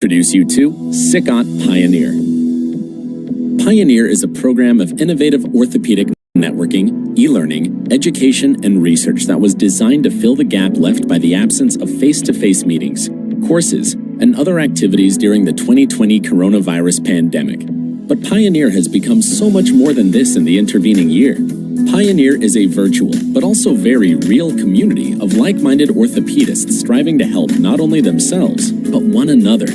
Introduce you to SICOT Pioneer. Pioneer is a program of innovative orthopedic networking, e-learning, education, and research that was designed to fill the gap left by the absence of face-to-face meetings, courses, and other activities during the 2020 coronavirus pandemic. But Pioneer has become so much more than this in the intervening year. Pioneer is a virtual, but also very real community of like-minded orthopedists striving to help not only themselves, but one another.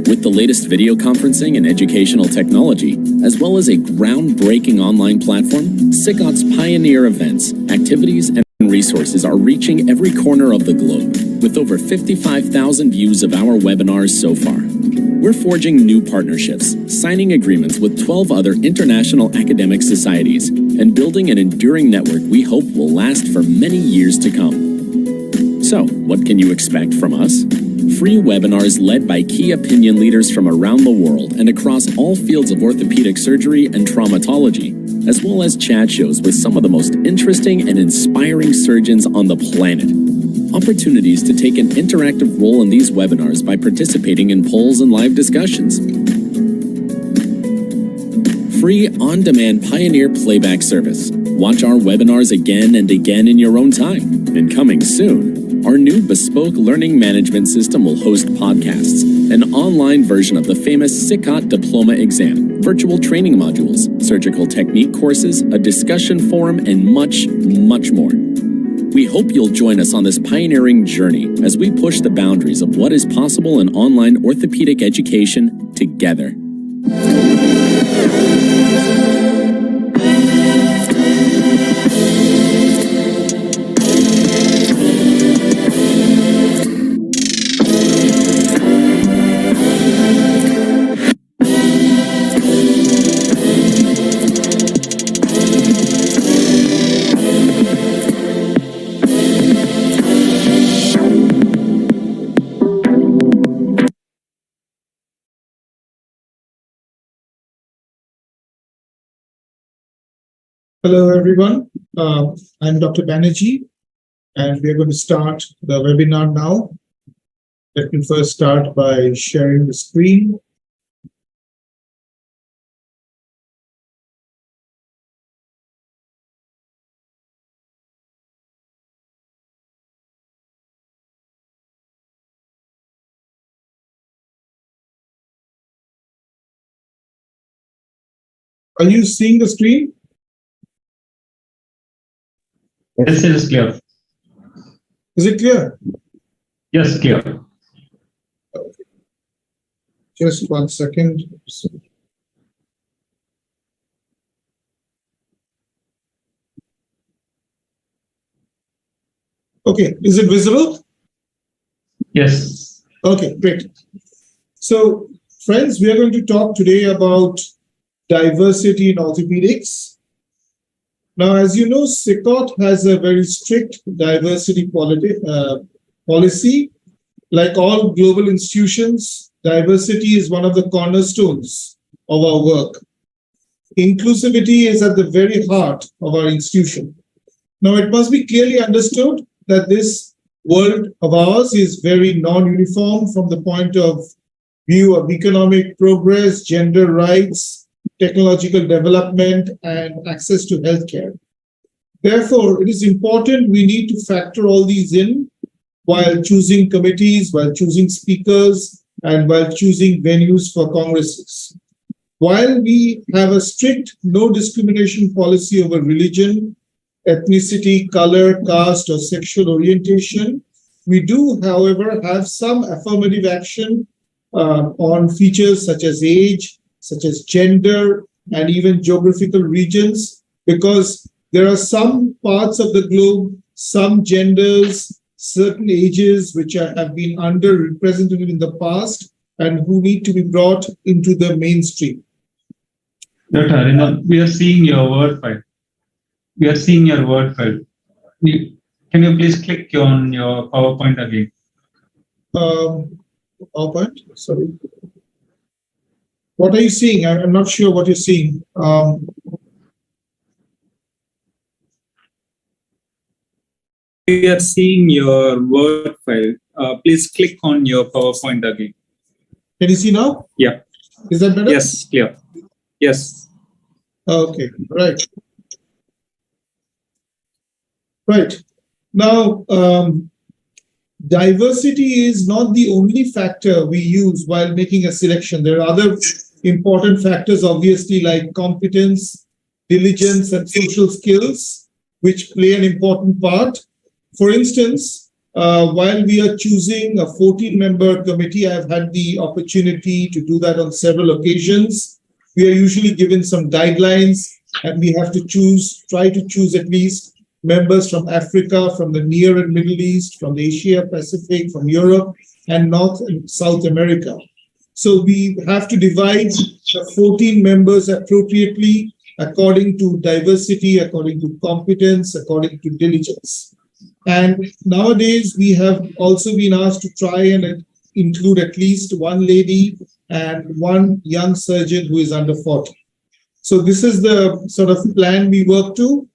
With the latest video conferencing and educational technology, as well as a groundbreaking online platform, SICOT's Pioneer events, activities, and resources are reaching every corner of the globe, with over 55,000 views of our webinars so far. We're forging new partnerships, signing agreements with 12 other international academic societies, and building an enduring network we hope will last for many years to come. So, what can you expect from us? Free webinars led by key opinion leaders from around the world and across all fields of orthopedic surgery and traumatology, as well as chat shows with some of the most interesting and inspiring surgeons on the planet. Opportunities to take an interactive role in these webinars by participating in polls and live discussions. Free on-demand Pioneer playback service. Watch our webinars again and again in your own time. And coming soon, our new bespoke learning management system will host podcasts, an online version of the famous SICOT diploma exam, virtual training modules, surgical technique courses, a discussion forum, and much, much more. We hope you'll join us on this pioneering journey as we push the boundaries of what is possible in online orthopedic education together. Hello, everyone. I'm Dr. Banerjee, and we are going to start the webinar now. Let me first start by sharing the screen. Are you seeing the screen? Yes, it is clear. Is it clear? Yes, clear. Okay. Just 1 second. Okay, is it visible? Yes. Okay, great. So, friends, we are going to talk today about diversity in orthopedics. Now, as you know, SICOT has a very strict diversity policy. Like all global institutions, diversity is one of the cornerstones of our work. Inclusivity is at the very heart of our institution. Now, it must be clearly understood that this world of ours is very non-uniform from the point of view of economic progress, gender rights, technological development, and access to healthcare. Therefore, it is important we need to factor all these in while choosing committees, while choosing speakers, and while choosing venues for congresses. While we have a strict no discrimination policy over religion, ethnicity, color, caste, or sexual orientation, we do, however, have some affirmative action on features such as age, such as gender, and even geographical regions, because there are some parts of the globe, some genders, certain ages which have been underrepresented in the past and who need to be brought into the mainstream. Dr. Arindam, we are seeing your word file. Can you please click on your PowerPoint again? PowerPoint, sorry. What are you seeing? I'm not sure what you're seeing. We are seeing your Word file. Please click on your PowerPoint again. Can you see now? Yeah. Is that better? Yes, clear. Yes. Okay, right. Right. Now, diversity is not the only factor we use while making a selection. There are other important factors, obviously, like competence, diligence, and social skills, which play an important part. For instance, while we are choosing a 14-member committee, I've had the opportunity to do that on several occasions. We are usually given some guidelines, and we have to try to choose at least members from Africa, from the Near and Middle East, from Asia Pacific, from Europe, and North and South America. So we have to divide the 14 members appropriately according to diversity, according to competence, according to diligence. And nowadays, we have also been asked to try and include at least one lady and one young surgeon who is under 40. So this is the sort of plan we work to.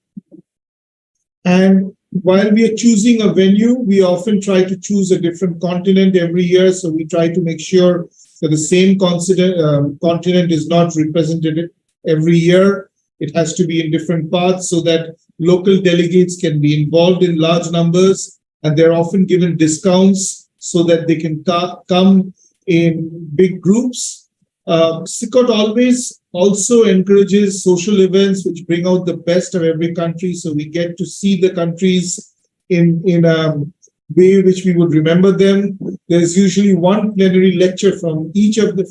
And while we are choosing a venue, we often try to choose a different continent every year. So we try to make sure that the same continent is not represented every year. It has to be in different parts so that local delegates can be involved in large numbers, and they're often given discounts so that they can come in big groups. SICOT always also encourages social events which bring out the best of every country, so we get to see the countries in a way which we would remember them. There's usually one plenary lecture from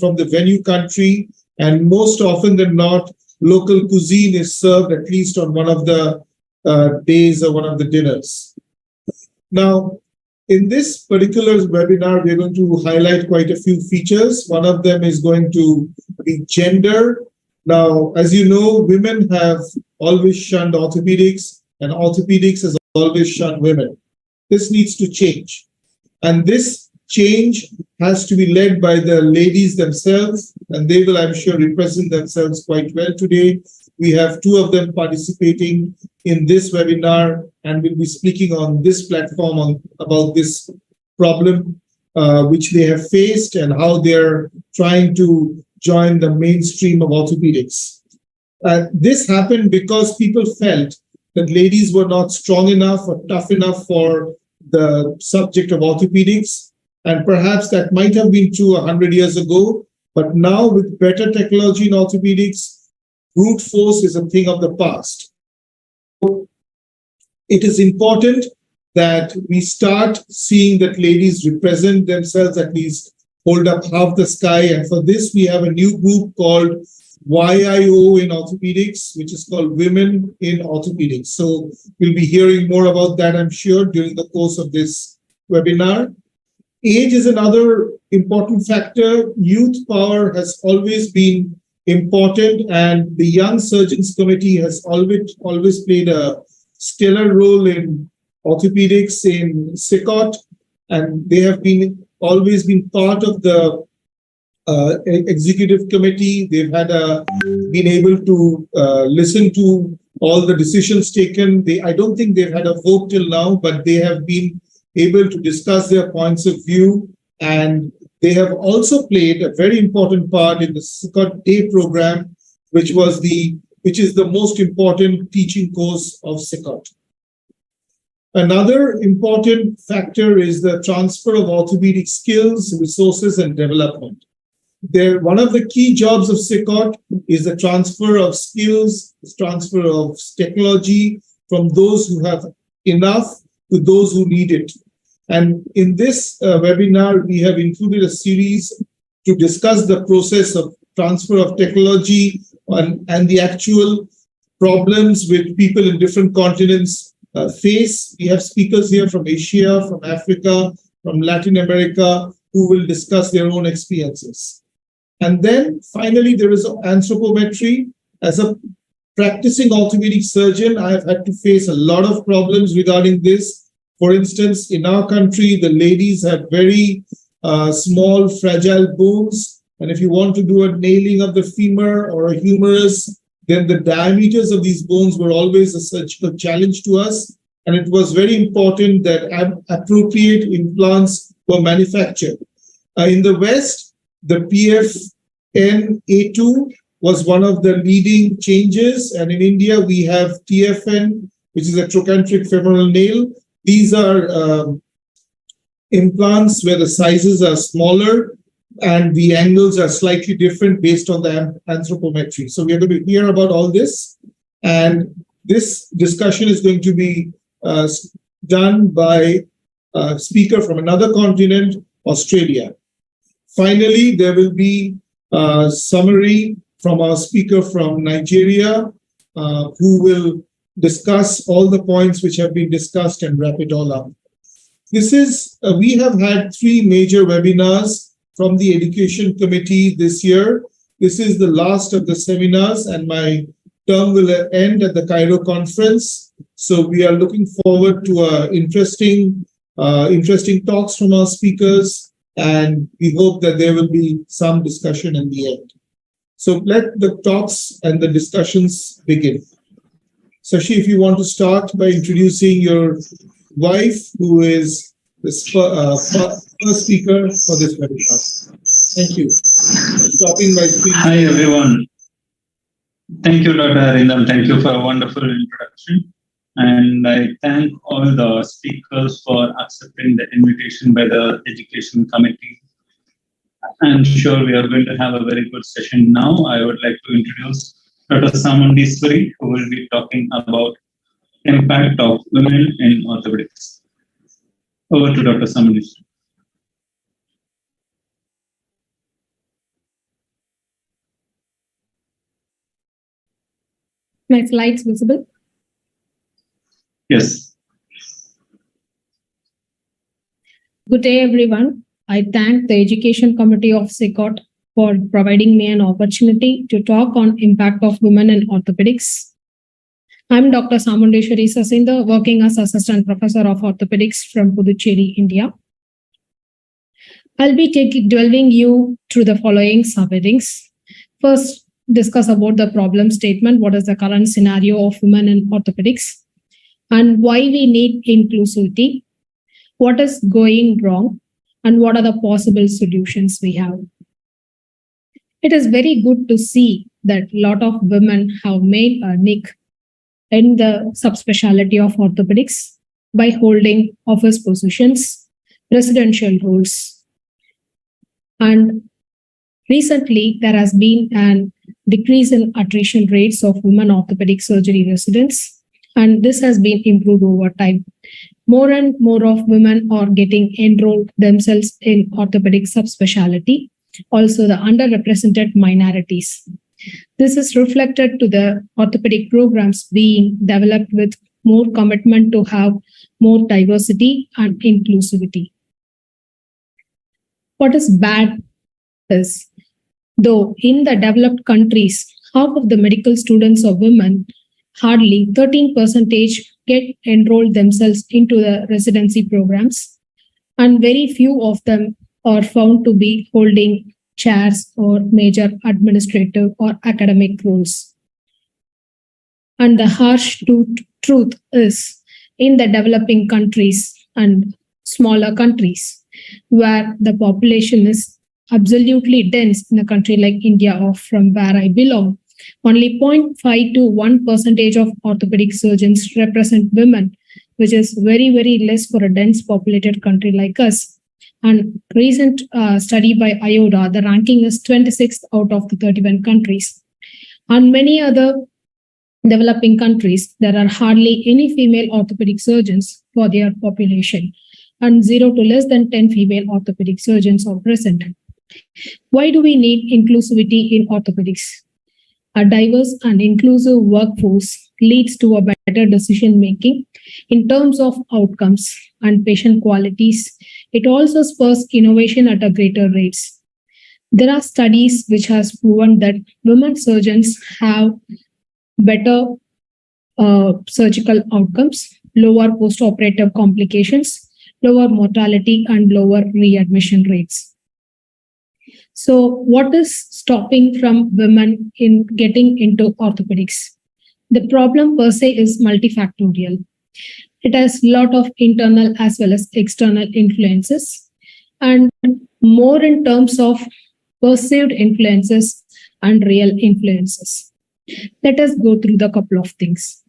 from the venue country, and most often than not, local cuisine is served at least on one of the days or one of the dinners. Now, in this particular webinar, we're going to highlight quite a few features. One of them is going to be gender. Now, as you know, women have always shunned orthopedics, and orthopedics has always shunned women. This needs to change. And this change has to be led by the ladies themselves, and they will, I'm sure, represent themselves quite well today. We have two of them participating in this webinar and will be speaking on this platform about this problem which they have faced and how they're trying to join the mainstream of orthopedics. This happened because people felt that ladies were not strong enough or tough enough for the subject of orthopedics. And perhaps that might have been true 100 years ago, but now with better technology in orthopedics, brute force is a thing of the past. It is important that we start seeing that ladies represent themselves, at least hold up half the sky. And for this, we have a new group called YIO in orthopedics, which is called Women in Orthopedics. So we'll be hearing more about that, I'm sure, during the course of this webinar. Age is another important factor. Youth power has always been important, and the Young Surgeons Committee has always played a stellar role in orthopedics in SICOT, and they have always been part of the executive committee. They've been able to listen to all the decisions taken. I don't think they've had a vote till now, but they have been able to discuss their points of view, and they have also played a very important part in the SICOT Day program, which is the most important teaching course of SICOT. Another important factor is the transfer of orthopedic skills, resources, and development. One of the key jobs of SICOT is the transfer of skills, transfer of technology from those who have enough to those who need it. And in this webinar, we have included a series to discuss the process of transfer of technology and the actual problems which people in different continents face. We have speakers here from Asia, from Africa, from Latin America, who will discuss their own experiences. And then finally, there is anthropometry. As a practicing orthopedic surgeon, I have had to face a lot of problems regarding this. For instance, in our country, the ladies have very small, fragile bones. And if you want to do a nailing of the femur or a humerus, then the diameters of these bones were always a surgical challenge to us. And it was very important that appropriate implants were manufactured. In the West, The PFN A2 was one of the leading changes. And in India, we have TFN, which is a trochanteric femoral nail. These are implants where the sizes are smaller and the angles are slightly different based on the anthropometry. So we're going to hear about all this. And this discussion is going to be done by a speaker from another continent, Australia. Finally, there will be a summary from our speaker from Nigeria, who will discuss all the points which have been discussed and wrap it all up. This is, we have had 3 major webinars from the Education Committee this year. This is the last of the seminars, and my term will end at the Cairo conference. So we are looking forward to interesting talks from our speakers, and we hope that there will be some discussion in the end. So let the talks and the discussions begin. Sashi, if you want to start by introducing your wife, who is the first speaker for this webinar. Thank you. Stopping my screen. Hi, everyone. Thank you, Dr. Arindam. Thank you for a wonderful introduction. And I thank all the speakers for accepting the invitation by the Education Committee. I'm sure we are going to have a very good session now. I would like to introduce Dr. Samundeswari, who will be talking about impact of women in orthopedics. Over to Dr. Samundeswari. My slides visible? Yes. Good day, everyone. I thank the Education Committee of SICOT for providing me an opportunity to talk on impact of women in orthopedics. I'm Dr. Samundeceswari Saseendar, working as Assistant Professor of Orthopedics from Puducherry, India. I'll be delving you through the following subheadings. First, discuss about the problem statement, what is the current scenario of women in orthopedics, and why we need inclusivity, what is going wrong, and what are the possible solutions we have. It is very good to see that a lot of women have made a nick in the subspecialty of orthopedics by holding office positions, residential roles. And recently, there has been a decrease in attrition rates of women orthopedic surgery residents, and this has been improved over time. More and more of women are getting enrolled themselves in orthopedic subspecialty, also the underrepresented minorities. This is reflected to the orthopedic programs being developed with more commitment to have more diversity and inclusivity. What is bad is, though in the developed countries, half of the medical students are women, hardly 13% get enrolled themselves into the residency programs, and very few of them are found to be holding chairs or major administrative or academic roles. And the harsh truth is, in the developing countries and smaller countries, where the population is absolutely dense, in a country like India or from where I belong, only 0.5 to 1% of orthopedic surgeons represent women, which is very, very less for a dense populated country like us. And recent study by IODA, the ranking is 26th out of the 31 countries. And many other developing countries, there are hardly any female orthopedic surgeons for their population, and 0 to less than 10 female orthopedic surgeons are present. Why do we need inclusivity in orthopedics? A diverse and inclusive workforce leads to a better decision making in terms of outcomes and patient qualities. It also spurs innovation at a greater rates. There are studies which has proven that women surgeons have better surgical outcomes, lower post-operative complications, lower mortality, and lower readmission rates. So what is stopping from women in getting into orthopedics? The problem per se is multifactorial. It has a lot of internal as well as external influences, and more in terms of perceived influences, and real influences. Let us go through the couple of things.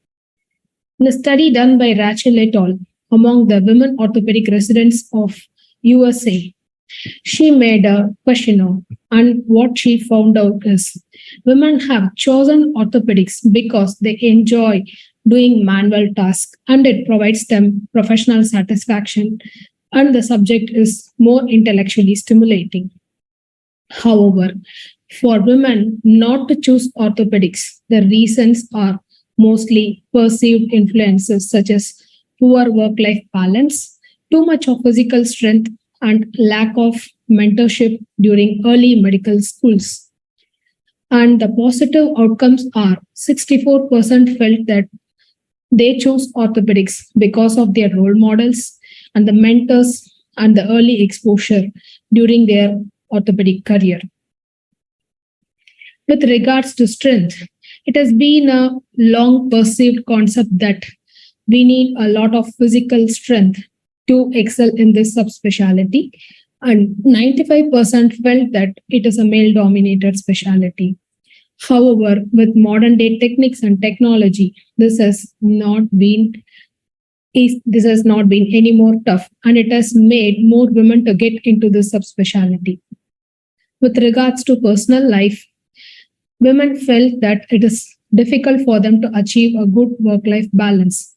In a study done by Rachel et al. Among the women orthopedic residents of USA, she made a questionnaire, and what she found out is women have chosen orthopedics because they enjoy doing manual tasks and it provides them professional satisfaction, and the subject is more intellectually stimulating. However, for women not to choose orthopedics, the reasons are mostly perceived influences such as poor work-life balance, too much of physical strength, and lack of mentorship during early medical schools. And the positive outcomes are 64% felt that they chose orthopedics because of their role models and the mentors and the early exposure during their orthopedic career. With regards to strength, it has been a long perceived concept that we need a lot of physical strength to excel in this subspecialty, and 95% felt that it is a male-dominated specialty. However, with modern-day techniques and technology, this has not been any more tough, and it has made more women to get into this subspecialty. With regards to personal life, women felt that it is difficult for them to achieve a good work-life balance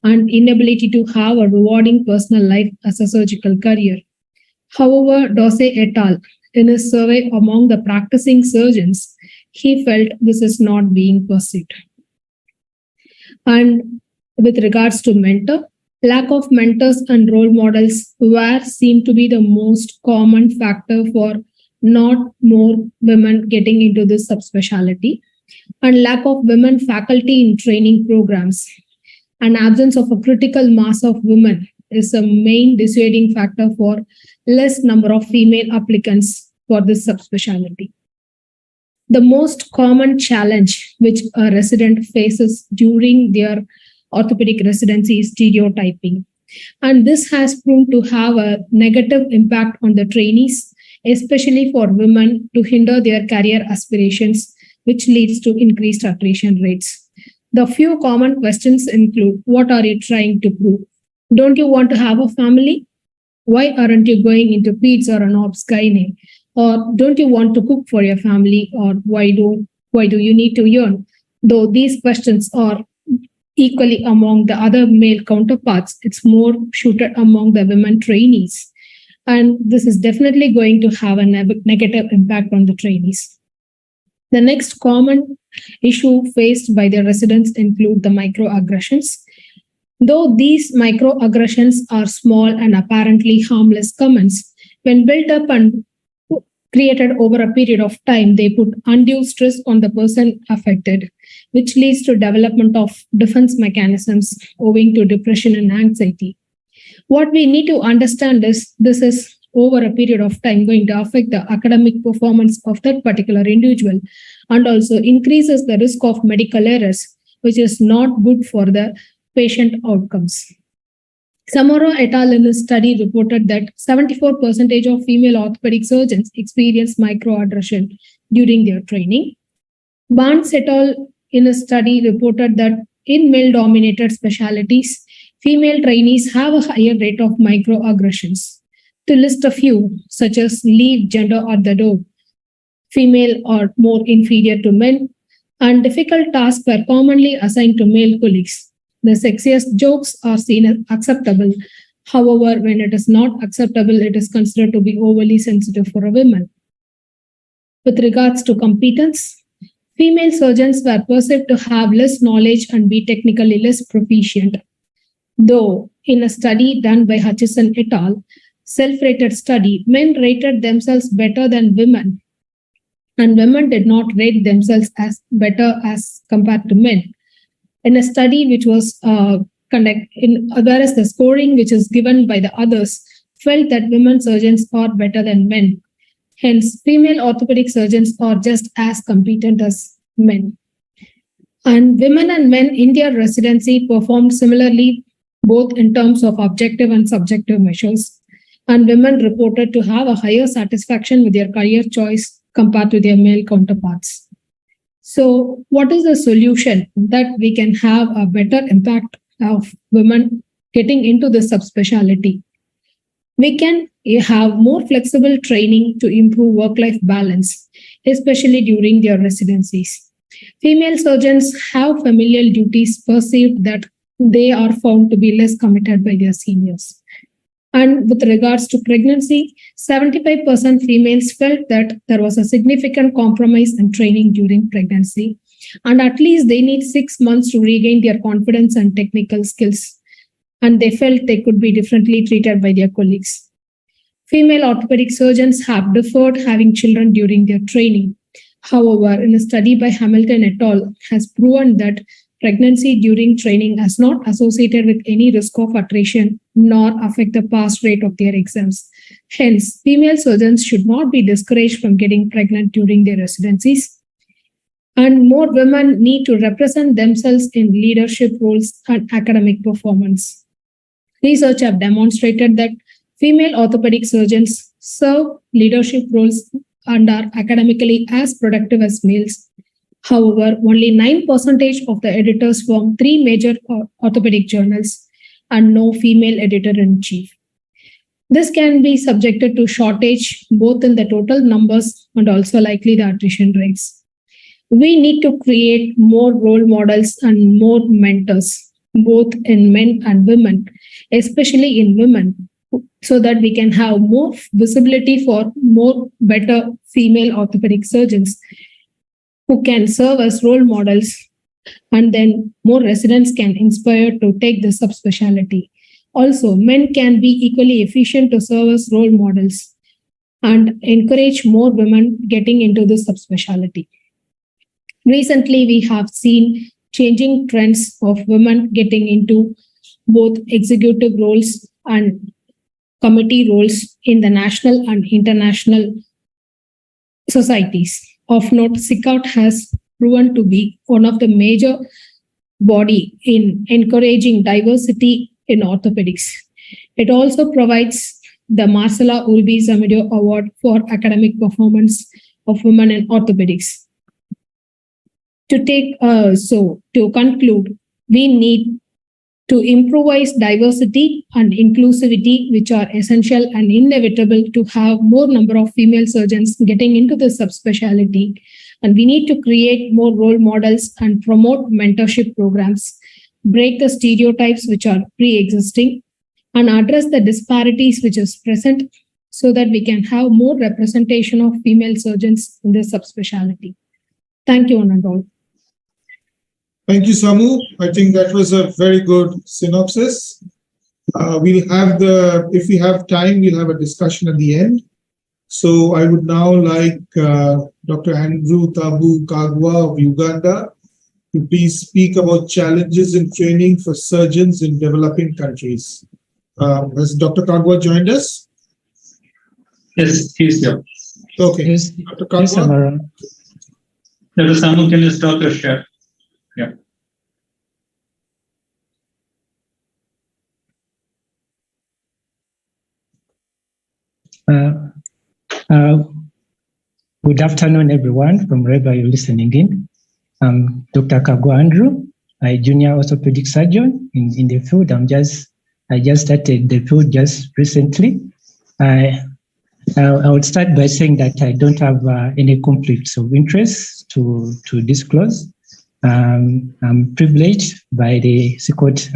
and inability to have a rewarding personal life as a surgical career. However, Dorsey et al., in his survey among the practicing surgeons, he felt this is not being perceived. And with regards to mentor, lack of mentors and role models were seen to be the most common factor for not more women getting into this subspecialty, and lack of women faculty in training programs and absence of a critical mass of women is a main dissuading factor for less number of female applicants for this subspecialty. The most common challenge which a resident faces during their orthopedic residency is stereotyping, and this has proven to have a negative impact on the trainees, especially for women, to hinder their career aspirations, which leads to increased attrition rates. The few common questions include: what are you trying to prove? Don't you want to have a family? Why aren't you going into peds or an obs gynae? Or don't you want to cook for your family? Or why do you need to earn? Though these questions are equally among the other male counterparts, it's more shooted among the women trainees. And this is definitely going to have a negative impact on the trainees. The next common issue faced by the residents include the microaggressions. Though these microaggressions are small and apparently harmless comments, when built up and created over a period of time, they put undue stress on the person affected, which leads to development of defense mechanisms owing to depression and anxiety. What we need to understand is this is over a period of time going to affect the academic performance of that particular individual and also increases the risk of medical errors, which is not good for the patient outcomes. Samuro et al. In a study reported that 74% of female orthopedic surgeons experience microaggression during their training. Barnes et al. In a study reported that in male-dominated specialties, female trainees have a higher rate of microaggressions. To list a few, such as leave gender at the door, female are more inferior to men, and difficult tasks were commonly assigned to male colleagues. The sexiest jokes are seen as acceptable. However, when it is not acceptable, it is considered to be overly sensitive for a woman. With regards to competence, female surgeons were perceived to have less knowledge and be technically less proficient. Though, in a study done by Hutchison et al., self-rated study, men rated themselves better than women, and women did not rate themselves as better as compared to men. In a study which was conducted, whereas the scoring which is given by the others felt that women surgeons are better than men. Hence, female orthopedic surgeons are just as competent as men. And women and men in their residency performed similarly, both in terms of objective and subjective measures. and women reported to have a higher satisfaction with their career choice compared to their male counterparts. So, what is the solution that we can have a better impact of women getting into the subspecialty? We can have more flexible training to improve work-life balance, especially during their residencies. Female surgeons have familial duties perceived that they are found to be less committed by their seniors. And with regards to pregnancy, 75% females felt that there was a significant compromise in training during pregnancy, and at least they need 6 months to regain their confidence and technical skills. And they felt they could be differently treated by their colleagues. Female orthopedic surgeons have deferred having children during their training. However, in a study by Hamilton et al. Has proven that pregnancy during training is not associated with any risk of attrition nor affect the pass rate of their exams. Hence, female surgeons should not be discouraged from getting pregnant during their residencies. And more women need to represent themselves in leadership roles and academic performance. Research have demonstrated that female orthopedic surgeons serve leadership roles and are academically as productive as males. However, only 9% of the editors from 3 major orthopedic journals and no female editor-in-chief. This can be subjected to shortage both in the total numbers and also likely the attrition rates. We need to create more role models and more mentors, both in men and women, especially in women, so that we can have more visibility for more better female orthopedic surgeons who can serve as role models, and then more residents can inspire to take the subspecialty. Also, men can be equally efficient to serve as role models and encourage more women getting into the subspecialty. Recently, we have seen changing trends of women getting into both executive roles and committee roles in the national and international societies. Of note, SICOT has proven to be one of the major body in encouraging diversity in orthopedics. It also provides the Marcella Ulbi Zamidio Award for academic performance of women in orthopedics. To conclude, we need to improvise diversity and inclusivity, which are essential and inevitable to have more number of female surgeons getting into the subspecialty. And we need to create more role models and promote mentorship programs, break the stereotypes which are pre-existing, and address the disparities which is present so that we can have more representation of female surgeons in the subspecialty. Thank you, one and all. Thank you, Samu. I think that was a very good synopsis. If we have time, we'll have a discussion at the end. So I would now like Dr. Andrew Tabu Kaggwa of Uganda to please speak about challenges in training for surgeons in developing countries. Has Dr. Kaggwa joined us? Yes, he's here. Okay. Yes, Dr. Kaggwa? Dr. Samu, can you stop your share? Yeah. Good afternoon, everyone, from wherever you're listening in. I'm Dr. Kaggwa Andrew, a junior orthopedic surgeon in the field. I just started the field just recently. I would start by saying that I don't have any conflicts of interest to disclose. I'm privileged by the SICOT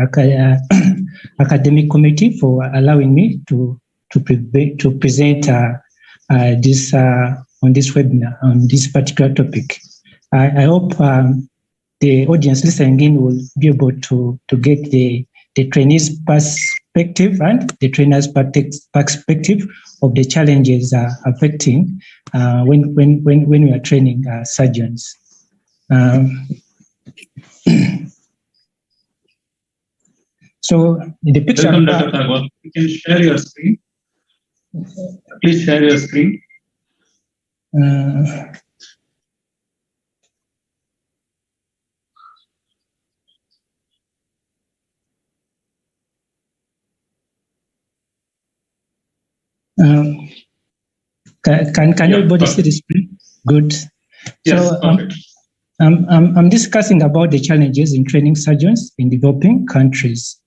academic committee for allowing me to present this on this webinar on this particular topic. I hope the audience listening in will be able to get the trainees' perspective and the trainers' perspective of the challenges affecting when we are training surgeons. So in the picture, welcome, Dr. Kaggwa. You can share your screen. Please share your screen. Um, can everybody see the screen? Good. Yes, So perfect. I'm discussing about the challenges in training surgeons in developing countries.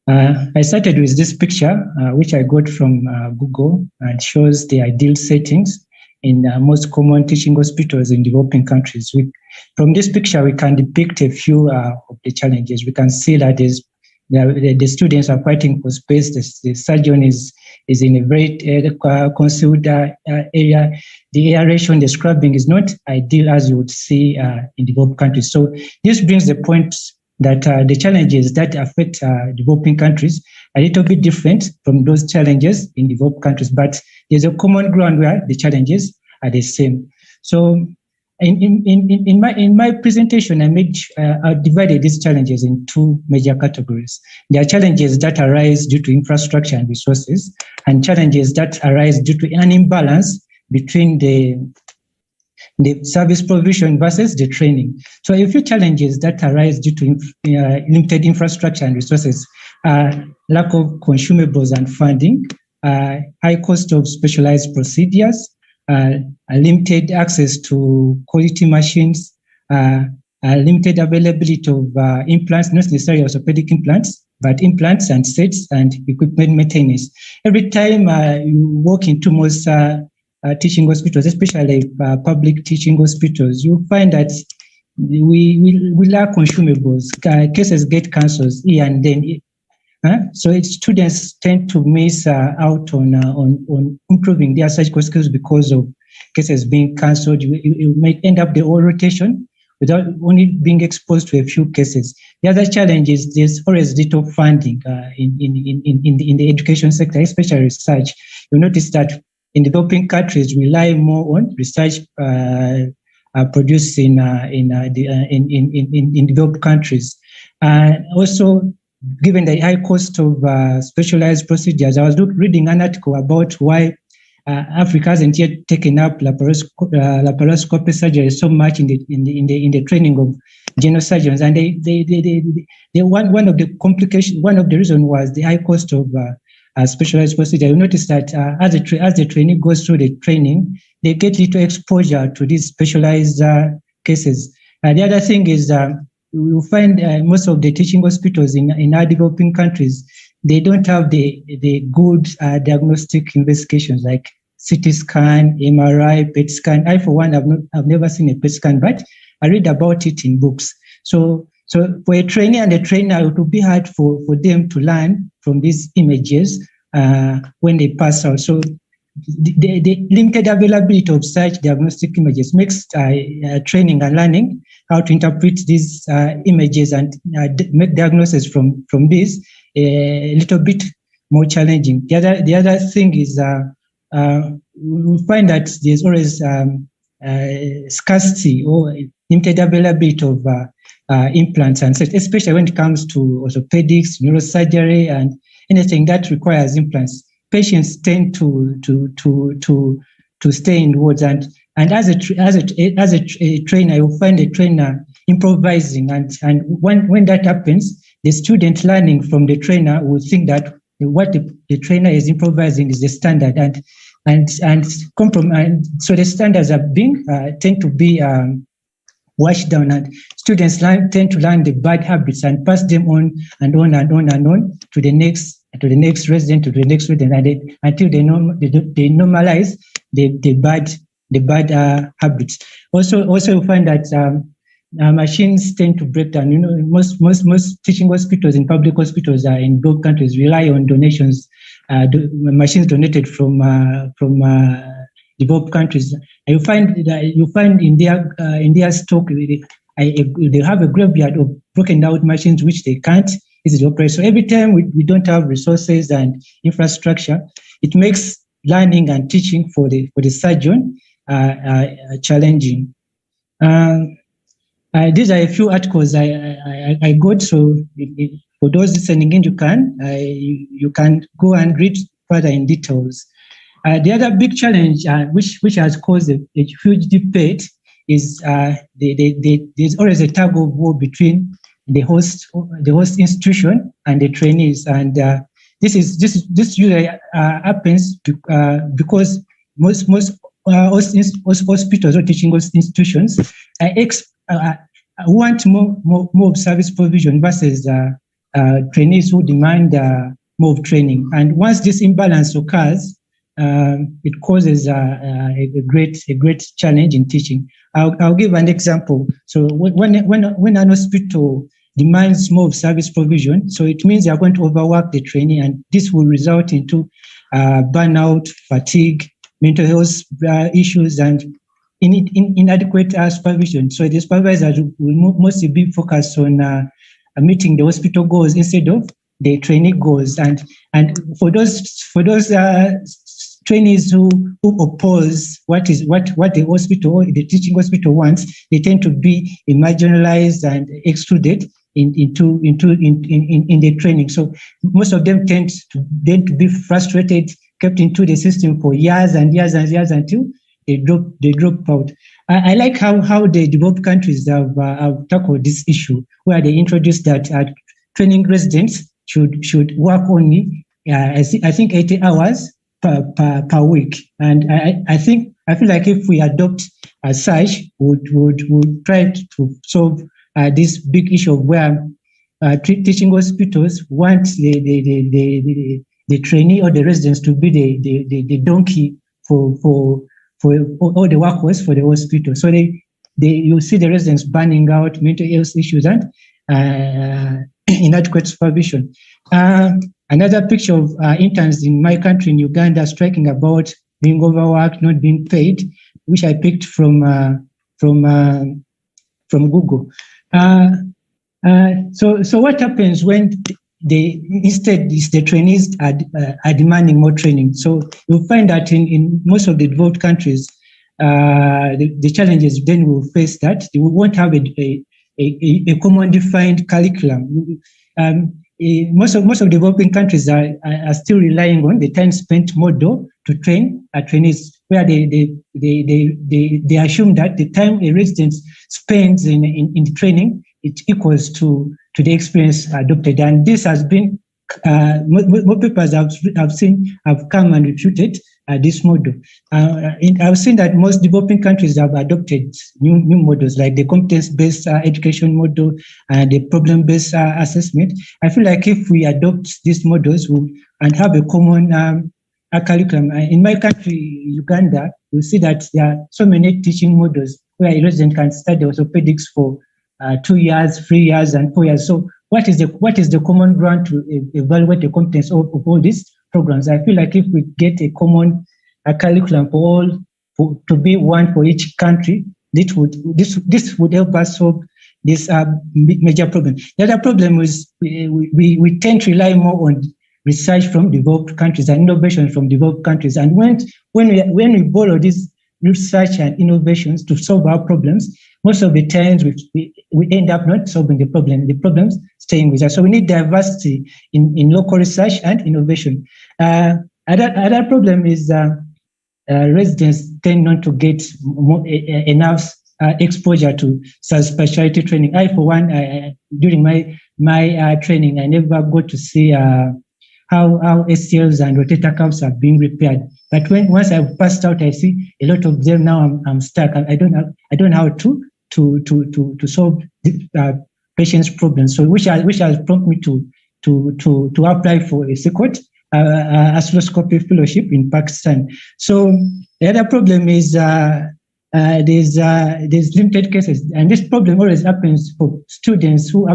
I started with this picture, which I got from Google, and shows the ideal settings in most common teaching hospitals in developing countries. From this picture, we can depict a few of the challenges. We can see that the students are fighting for space. The surgeon is in a very concealed area. The aeration, the scrubbing is not ideal as you would see in developed countries. So this brings the point that the challenges that affect developing countries are a little bit different from those challenges in developed countries, but there's a common ground where the challenges are the same. So in my presentation, I divided these challenges in two major categories. There are challenges that arise due to infrastructure and resources, and challenges that arise due to an imbalance between the service provision versus the training. So a few challenges that arise due to limited infrastructure and resources are lack of consumables and funding, high cost of specialized procedures, limited access to quality machines, limited availability of implants, not necessarily orthopedic implants, but implants and sets and equipment maintenance. Every time you walk into most teaching hospitals, especially public teaching hospitals, you find that we lack consumables. Cases get cancelled here and then. So students tend to miss out on improving their surgical skills because of cases being cancelled. You may end up the whole rotation without only being exposed to a few cases. The other challenge is there's always little funding in the education sector, especially research. You notice that in developing countries rely more on research produced in developed countries. Also, given the high cost of specialized procedures, I was reading an article about why Africa hasn't yet taken up laparoscopy surgery so much in the training of general surgeons, and one of the reasons was the high cost of specialized procedure. You notice that as the trainee goes through the training, they get little exposure to these specialized cases. The other thing is you find most of the teaching hospitals in our developing countries, they don't have the good diagnostic investigations like CT scan, MRI, PET scan. I, for one, I've never seen a PET scan, but I read about it in books. So for a trainee and a trainer, it would be hard for them to learn from these images when they pass out. So the limited availability of such diagnostic images makes training and learning how to interpret these images and make diagnosis from these a little bit more challenging. The other thing is we find that there's always scarcity or limited availability of implants and such, especially when it comes to orthopedics, neurosurgery, and anything that requires implants. Patients tend to stay in wards, and as a trainer, you'll find a trainer improvising, and when that happens, the student learning from the trainer will think that what the trainer is improvising is the standard, and so the standards are tend to be washed down, and students tend to learn the bad habits and pass them on and on and on and on to the next resident, and until they normalize the bad habits. Also, you find that machines tend to break down. You know, most teaching hospitals in public hospitals in both countries rely on donations, machines donated from developed countries. You find in their stock they have a graveyard of broken down machines which they can't easily operate. So every time we don't have resources and infrastructure, it makes learning and teaching for the surgeon challenging. These are a few articles I got. So for those listening in, you can go and read further in details. The other big challenge, which has caused a huge debate, is there's always a tug of war between the host institution and the trainees, and this usually happens because most hospitals or teaching institutions want more of service provision versus trainees who demand more of training. And once this imbalance occurs, it causes a great challenge in teaching. I'll give an example. So when an hospital demands more of service provision, so it means they are going to overwork the trainee, and this will result into burnout, fatigue, mental health issues, and inadequate supervision. So the supervisors will mostly be focused on meeting the hospital goals instead of the trainee goals. And for those trainees who oppose what the hospital, the teaching hospital wants, they tend to be marginalized and excluded in the training. So most of them tend to be frustrated, kept into the system for years and years and years until they drop out. I like how the developed countries have tackled this issue, where they introduced that training residents should work only, I think 80 hours per week. And I feel like if we adopt such, would try to solve this big issue of where teaching hospitals want the trainee or the residents to be the donkey for all the workers for the hospital. So you see the residents burning out, mental health issues, and inadequate supervision. Another picture of interns in my country, in Uganda, striking about being overworked, not being paid, which I picked from Google. So what happens when instead the trainees are demanding more training? So you'll find that in most of the developed countries, the challenges then will face that they won't have a common defined curriculum. Most of developing countries are still relying on the time spent model to train trainees, where they assume that the time a resident spends in the training, it equals to the experience adopted. And this has been more papers I've seen have come and refuted this model. I've seen that most developing countries have adopted new models, like the competence-based education model and the problem-based assessment. I feel like if we adopt these models and have a common curriculum, in my country, Uganda, you'll see that there are so many teaching models where a resident can study orthopedics for 2 years, 3 years, and 4 years. So what is the common ground to evaluate the competence of all these programs? I feel like if we get a common curriculum to be one for each country, this would help us solve this major problem. The other problem is we tend to rely more on research from developed countries and innovation from developed countries. And when we borrow these research and innovations to solve our problems, most of the times we end up not solving the problems staying with us. So we need diversity in local research and innovation. Another problem is residents tend not to get enough exposure to specialty training. I, for one, during my training, I never got to see how ACLs and rotator cuffs are being repaired. But once I've passed out, I see a lot of them. Now I'm stuck. I don't know how to solve patients' problems. So which has prompted me to apply for a SICOT arthroscopy fellowship in Pakistan. So the other problem is there's limited cases, and this problem always happens for students who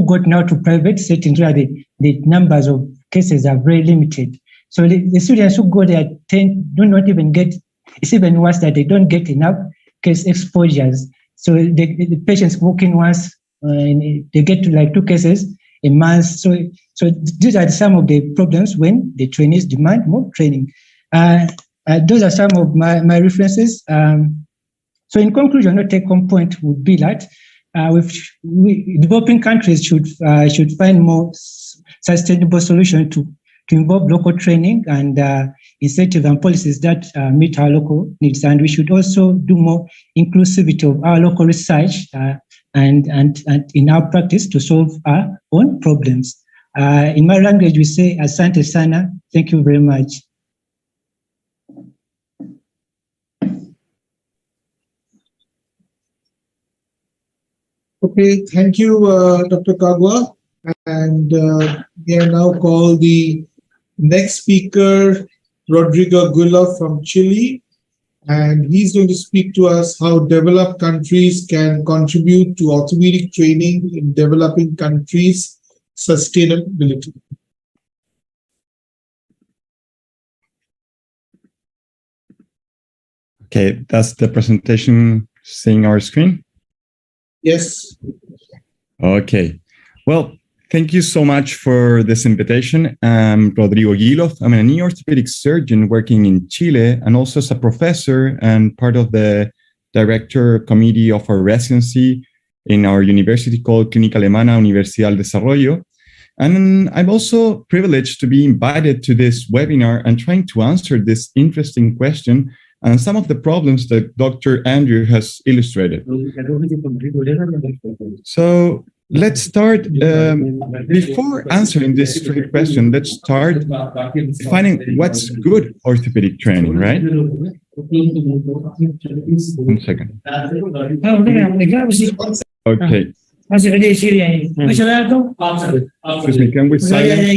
got now to private settings where the numbers of cases are very limited. So the students who go there do not even get. It's even worse that they don't get enough case exposures. So the patients walk in once, and they get to like 2 cases a month. So these are some of the problems when the trainees demand more training. Those are some of my references. So in conclusion, a take-home point would be that developing countries should find more sustainable solutions to involve local training and incentives and policies that meet our local needs. And we should also do more inclusivity of our local research and in our practice to solve our own problems. In my language, we say asante sana. Thank you very much. Okay, thank you, Dr. Kaggwa. And we are now call the next speaker, Rodrigo Guiloff from Chile. And he's going to speak to us how developed countries can contribute to orthopedic training in developing countries' sustainability. Okay, that's the presentation seeing our screen? Yes. Okay. Well, thank you so much for this invitation. I'm Rodrigo Guiloff. I'm a knee orthopedic surgeon working in Chile and also as a professor and part of the director committee of our residency in our university called Clínica Alemana Universidad del Desarrollo. And I'm also privileged to be invited to this webinar and trying to answer this interesting question and some of the problems that Dr. Andrew has illustrated. So let's start, before answering this straight question, let's start defining what's good orthopedic training, right? 1 second. Okay. Excuse me, can we silence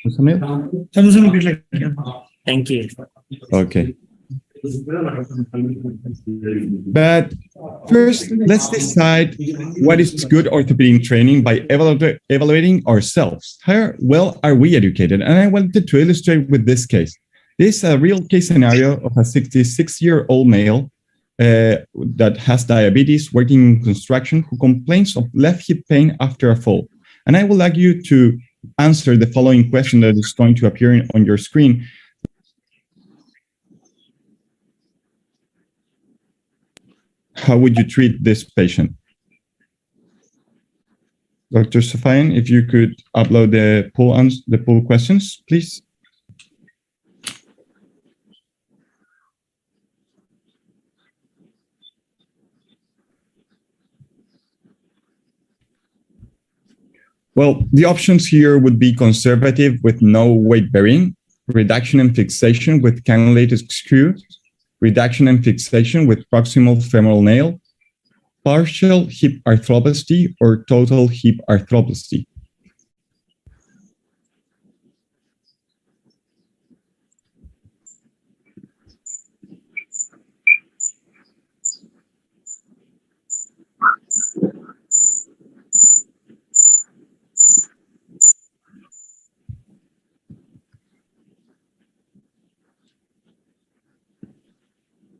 Muzammil? Thank you. Okay. But first, let's decide what is good orthopedic training by evaluating ourselves. How well are we educated? And I wanted to illustrate with this case. This is a real case scenario of a 66-year-old male that has diabetes, working in construction, who complains of left hip pain after a fall. And I would like you to answer the following question that is going to appear on your screen. How would you treat this patient? Dr. Sofian, if you could upload the poll questions, please. Well, the options here would be conservative with no weight bearing, reduction and fixation with cannulated screws, reduction and fixation with proximal femoral nail, partial hip arthroplasty, or total hip arthroplasty.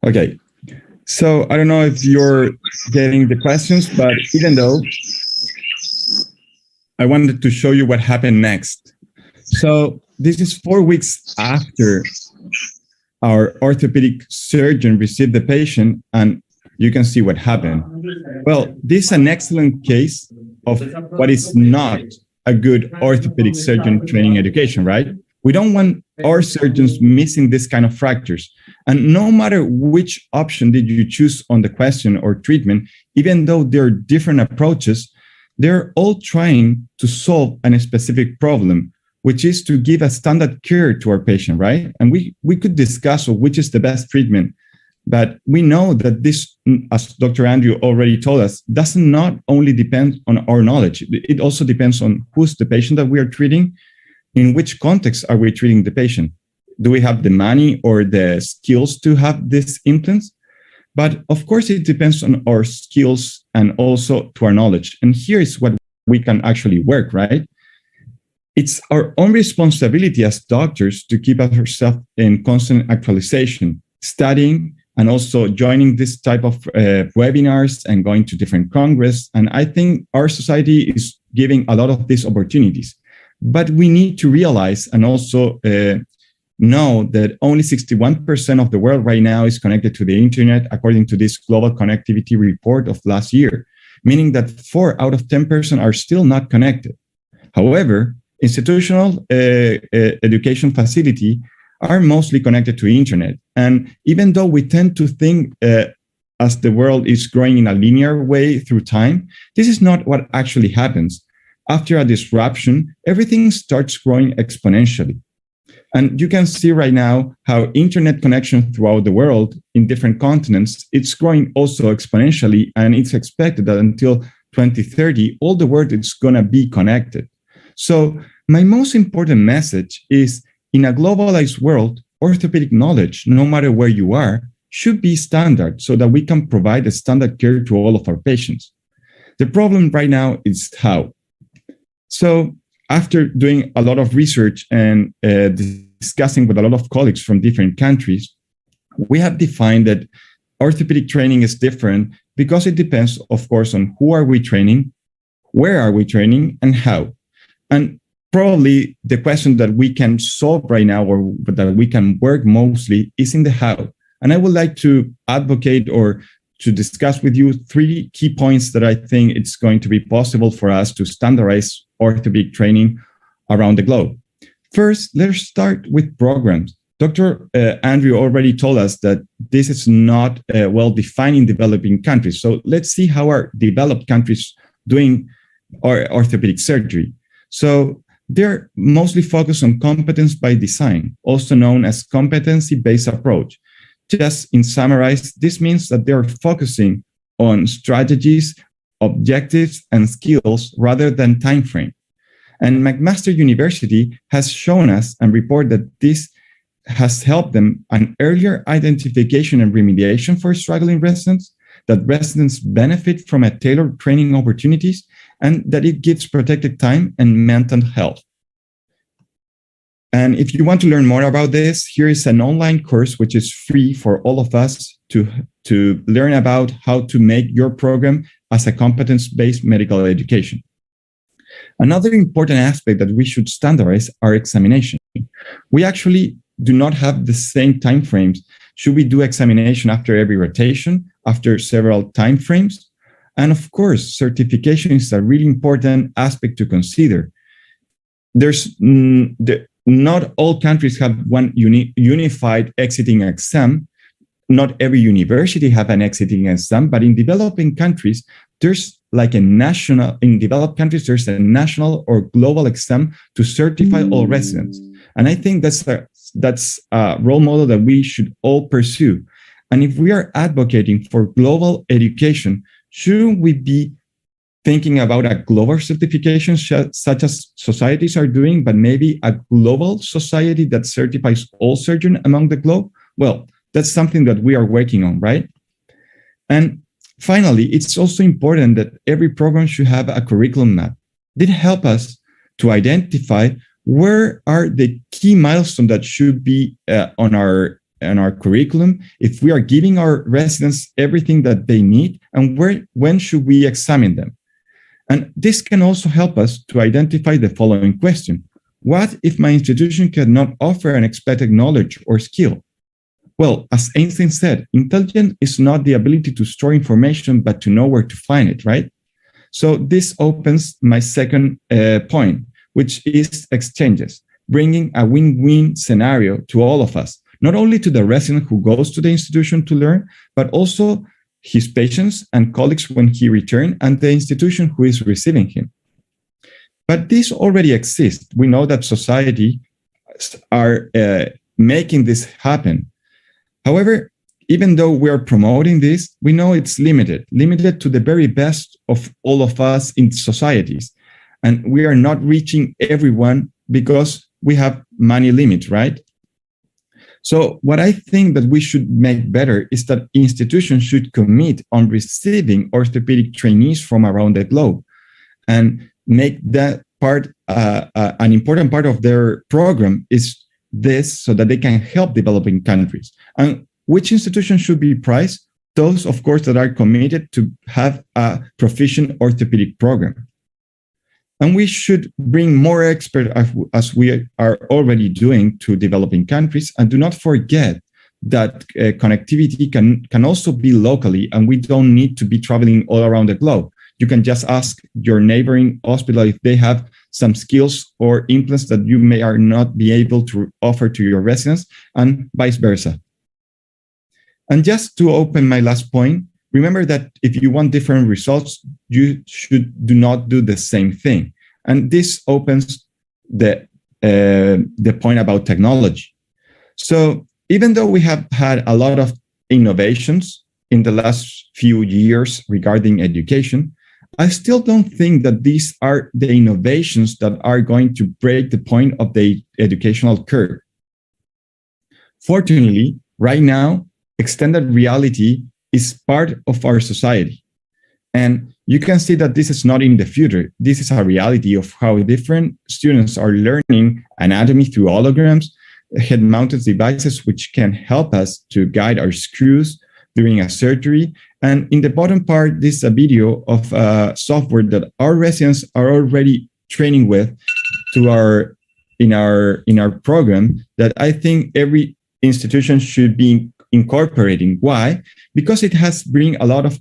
Okay, so I don't know if you're getting the questions, but even though I wanted to show you what happened next. So this is 4 weeks after our orthopedic surgeon received the patient, and you can see what happened. Well, this is an excellent case of what is not a good orthopedic surgeon training education, right? We don't want our surgeons missing this kind of fractures. And no matter which option did you choose on the question or treatment, even though there are different approaches, they're all trying to solve a specific problem, which is to give a standard care to our patient, right? And we could discuss which is the best treatment, but we know that this, as Dr. Andrew already told us, does not only depend on our knowledge. It also depends on who's the patient that we are treating, in which context are we treating the patient. Do we have the money or the skills to have these implants? But of course, it depends on our skills and also to our knowledge. And here is what we can actually work, right? It's our own responsibility as doctors to keep ourselves in constant actualization, studying, and also joining this type of webinars and going to different congress. And I think our society is giving a lot of these opportunities. But we need to realize and also know that only 61% of the world right now is connected to the internet, according to this global connectivity report of last year, meaning that 4 out of 10 persons are still not connected. However, institutional education facility are mostly connected to internet. And even though we tend to think as the world is growing in a linear way through time, this is not what actually happens. after a disruption, everything starts growing exponentially. And you can see right now how internet connection throughout the world in different continents, it's growing also exponentially. And it's expected that until 2030, all the world is going to be connected. So my most important message is, in a globalized world, orthopedic knowledge, no matter where you are, should be standard so that we can provide a standard care to all of our patients. The problem right now is how. So after doing a lot of research and discussing with a lot of colleagues from different countries, we have defined that orthopedic training is different because it depends, of course, on who are we training, where are we training, and how. And probably the question that we can solve right now, or that we can work mostly, is in the how. And I would like to advocate or to discuss with you 3 key points that I think it's going to be possible for us to standardize orthopedic training around the globe. First, let's start with programs. Dr. Andrew already told us that this is not well defined in developing countries. So let's see how are developed countries doing orthopedic surgery. So they're mostly focused on competence by design, also known as competency-based approach. Just in summarize, this means that they're focusing on strategies, objectives, and skills rather than time frame. And McMaster University has shown us and reported that this has helped them an earlier identification and remediation for struggling residents, that residents benefit from a tailored training opportunities, and that it gives protected time and mental health. And if you want to learn more about this, here is an online course which is free for all of us to learn about how to make your program as a competence-based medical education. Another important aspect that we should standardize are examination. We actually do not have the same timeframes. Should we do examination after every rotation, after several timeframes? And of course, certification is a really important aspect to consider. Not all countries have one unified exiting exam. Not every university have an exiting exam, but in developing countries, there's like in developed countries, there's a national or global exam to certify all residents. And I think that's a role model that we should all pursue. And if we are advocating for global education, shouldn't we be thinking about a global certification such as societies are doing, but maybe a global society that certifies all surgeons among the globe? Well, that's something that we are working on, right? And finally, it's also important that every program should have a curriculum map. This helps us to identify where are the key milestones that should be on our curriculum, if we are giving our residents everything that they need, and when should we examine them. And this can also help us to identify the following question. What if my institution cannot offer an expected knowledge or skill? Well, as Einstein said, intelligence is not the ability to store information, but to know where to find it, right? So this opens my second point, which is exchanges, bringing a win-win scenario to all of us, not only to the resident who goes to the institution to learn, but also his patients and colleagues when he returns, and the institution who is receiving him. But this already exists. We know that society are making this happen. However, even though we are promoting this, we know it's limited to the very best of all of us in societies. And we are not reaching everyone because we have money limits, right? So what I think that we should make better is that institutions should commit on receiving orthopedic trainees from around the globe and make that part an important part of their program is this, so that they can help developing countries. And which institutions should be priced? Those, of course, that are committed to have a proficient orthopedic program. And we should bring more experts, as we are already doing, to developing countries. And do not forget that connectivity can also be locally, and we don't need to be traveling all around the globe. You can just ask your neighboring hospital if they have some skills or implants that you may or not be able to offer to your residents, and vice versa. And just to open my last point, remember that if you want different results, you do not do the same thing. And this opens the point about technology. So even though we have had a lot of innovations in the last few years regarding education, I still don't think that these are the innovations that are going to break the point of the educational curve. Fortunately, right now, extended reality is part of our society. And you can see that this is not in the future. This is a reality of how different students are learning anatomy through holograms, head-mounted devices, which can help us to guide our screws during a surgery. And in the bottom part, this is a video of software that our residents are already training with in our program that I think every institution should be incorporating. Why? Because it has bring a lot of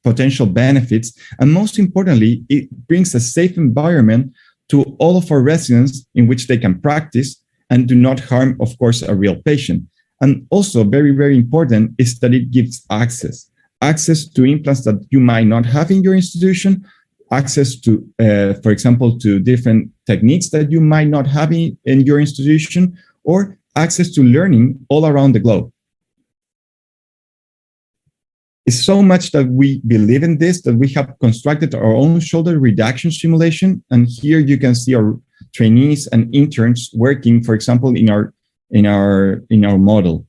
potential benefits, and most importantly, it brings a safe environment to all of our residents in which they can practice and do not harm, of course, a real patient. And also very, very important is that it gives access to implants that you might not have in your institution, access to, for example, to different techniques that you might not have in your institution, or access to learning all around the globe. It's so much that we believe in this that we have constructed our own shoulder reduction simulation. And here you can see our trainees and interns working, for example, in our model.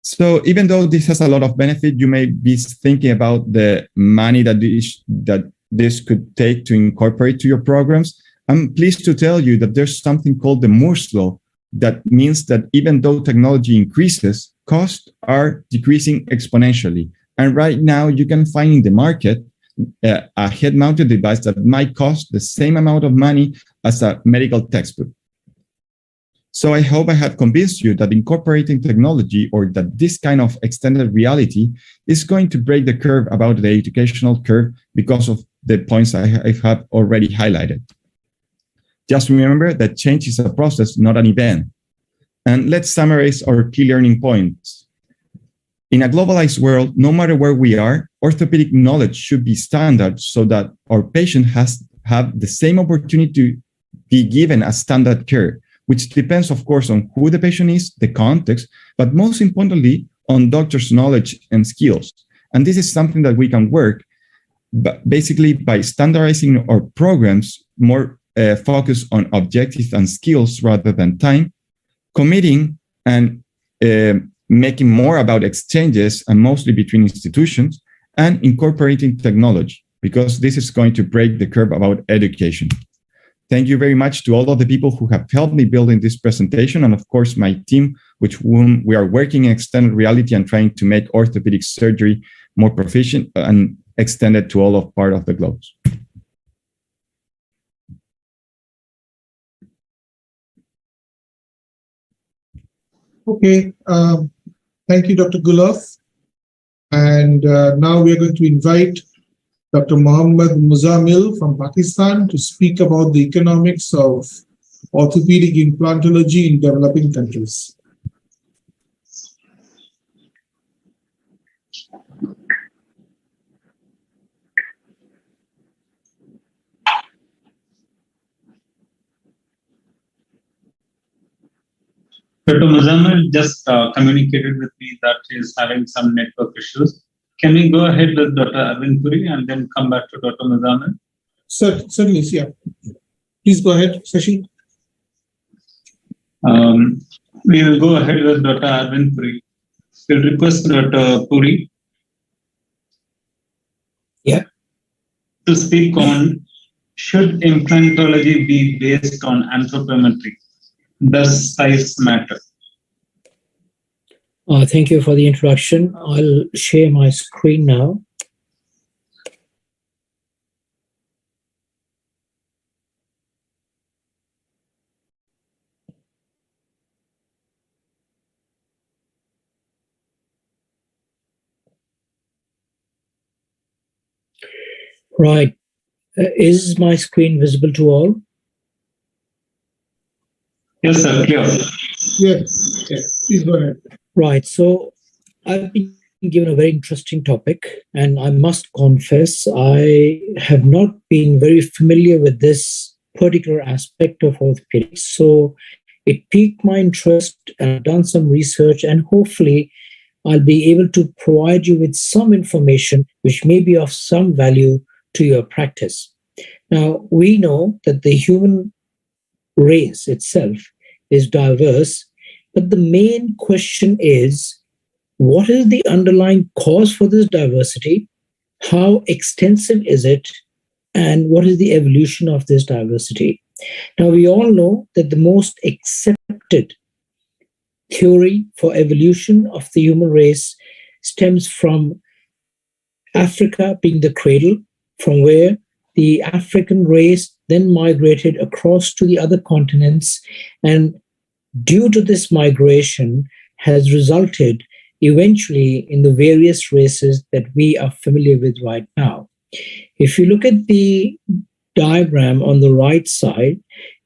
So even though this has a lot of benefit, you may be thinking about the money that this could take to incorporate to your programs. I'm pleased to tell you that there's something called the Moore's Law. That means that even though technology increases, costs are decreasing exponentially. And right now you can find in the market a head-mounted device that might cost the same amount of money as a medical textbook. So I hope I have convinced you that incorporating technology, or that this kind of extended reality, is going to break the curve about the educational curve because of the points I have already highlighted. Just remember that change is a process, not an event. And let's summarize our key learning points. In a globalized world, no matter where we are, orthopedic knowledge should be standard so that our patient have the same opportunity to be given a standard care, which depends, of course, on who the patient is, the context, but most importantly, on doctors' knowledge and skills. And this is something that we can work basically by standardizing our programs more focus on objectives and skills rather than time, committing and making more about exchanges and mostly between institutions, and incorporating technology, because this is going to break the curve about education. Thank you very much to all of the people who have helped me building this presentation, and of course my team, with whom we are working in extended reality and trying to make orthopedic surgery more proficient and extended to all of part of the globe. Okay, thank you, Dr. Guiloff. And now we are going to invite Dr. Muzammil from Pakistan to speak about the economics of orthopedic implantology in developing countries. Dr. Muzammil just communicated with me that he is having some network issues. Can we go ahead with Dr. Arvind Puri and then come back to Dr. Muzammil? Certainly, yeah. Please go ahead, Sashi. We will go ahead with Dr. Arvind Puri. We'll request Dr. Puri to speak on, should implantology be based on anthropometry? Does size matter? Thank you for the introduction. I'll share my screen now. Right. Is my screen visible to all? Yes, sir. Clear. Yes, please go ahead. Right. So I've been given a very interesting topic, and I must confess, I have not been very familiar with this particular aspect of orthopedics. So it piqued my interest, and I've done some research, and hopefully I'll be able to provide you with some information which may be of some value to your practice. Now, we know that the human race itself is diverse, but the main question is, what is the underlying cause for this diversity? How extensive is it? And what is the evolution of this diversity? Now, we all know that the most accepted theory for evolution of the human race stems from Africa being the cradle, from where the African race then migrated across to the other continents, and due to this migration has resulted eventually in the various races that we are familiar with right now. If you look at the diagram on the right side,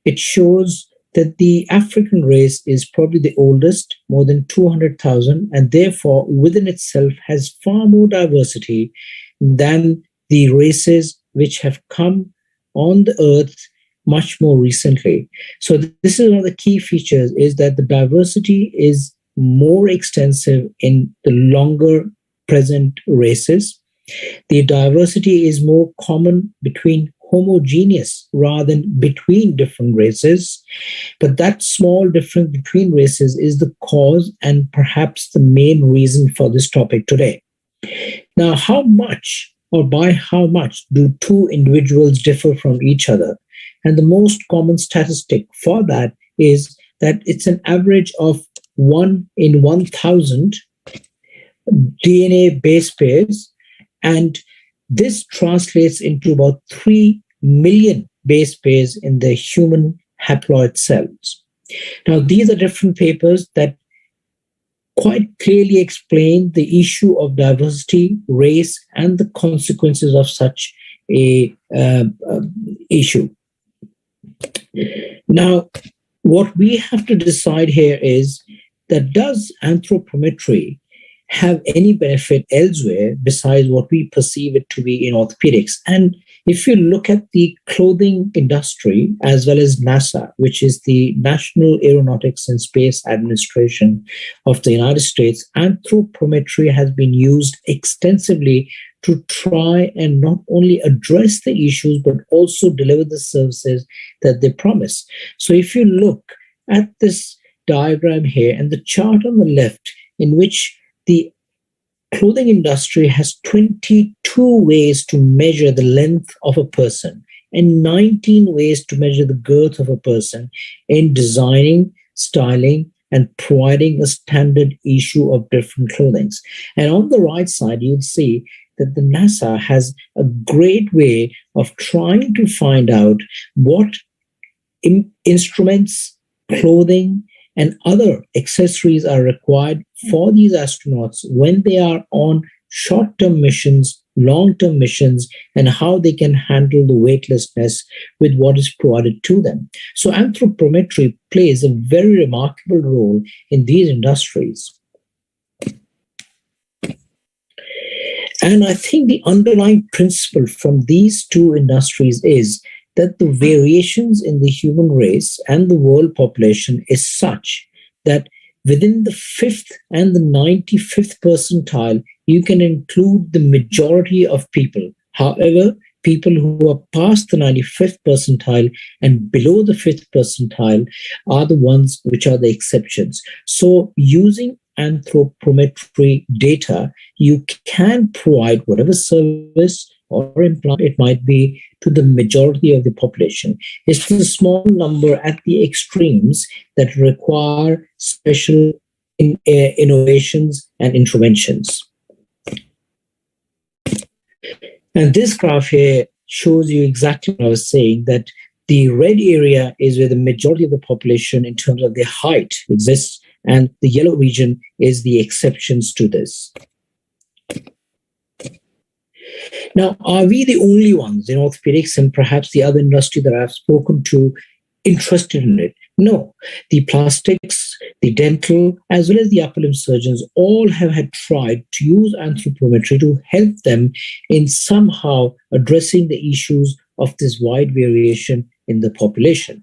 it shows that the African race is probably the oldest, more than 200,000, and therefore within itself has far more diversity than the races which have come on the earth much more recently. So this is one of the key features, is that the diversity is more extensive in the longer present races. The diversity is more common between homogeneous rather than between different races. But that small difference between races is the cause and perhaps the main reason for this topic today. Now, how much or by how much do two individuals differ from each other? And the most common statistic for that is that it's an average of 1 in 1,000 DNA base pairs, and this translates into about 3 million base pairs in the human haploid cells. Now, these are different papers that quite clearly explain the issue of diversity, race, and the consequences of such a issue. Now, what we have to decide here is that, does anthropometry have any benefit elsewhere besides what we perceive it to be in orthopedics? And if you look at the clothing industry as well as NASA, which is the National Aeronautics and Space Administration of the United States, anthropometry has been used extensively to try and not only address the issues, but also deliver the services that they promise. So if you look at this diagram here and the chart on the left, in which the clothing industry has 22 ways to measure the length of a person and 19 ways to measure the girth of a person in designing, styling, and providing a standard issue of different clothings. And on the right side, you'll see that the NASA has a great way of trying to find out what instruments, clothing, and other accessories are required for these astronauts when they are on short-term missions, long-term missions, and how they can handle the weightlessness with what is provided to them. So anthropometry plays a very remarkable role in these industries. And I think the underlying principle from these two industries is that the variations in the human race and the world population is such that within the 5th and the 95th percentile, you can include the majority of people. However, people who are past the 95th percentile and below the 5th percentile are the ones which are the exceptions. So using anthropometry data, you can provide whatever service or implant it might be to the majority of the population. It's the small number at the extremes that require special innovations and interventions. And this graph here shows you exactly what I was saying, that the red area is where the majority of the population in terms of their height exists, and the yellow region is the exceptions to this. Now, are we the only ones in orthopedics and perhaps the other industry that I've spoken to interested in it? No, the plastics, the dental, as well as the upper limb surgeons all have had tried to use anthropometry to help them in somehow addressing the issues of this wide variation in the population.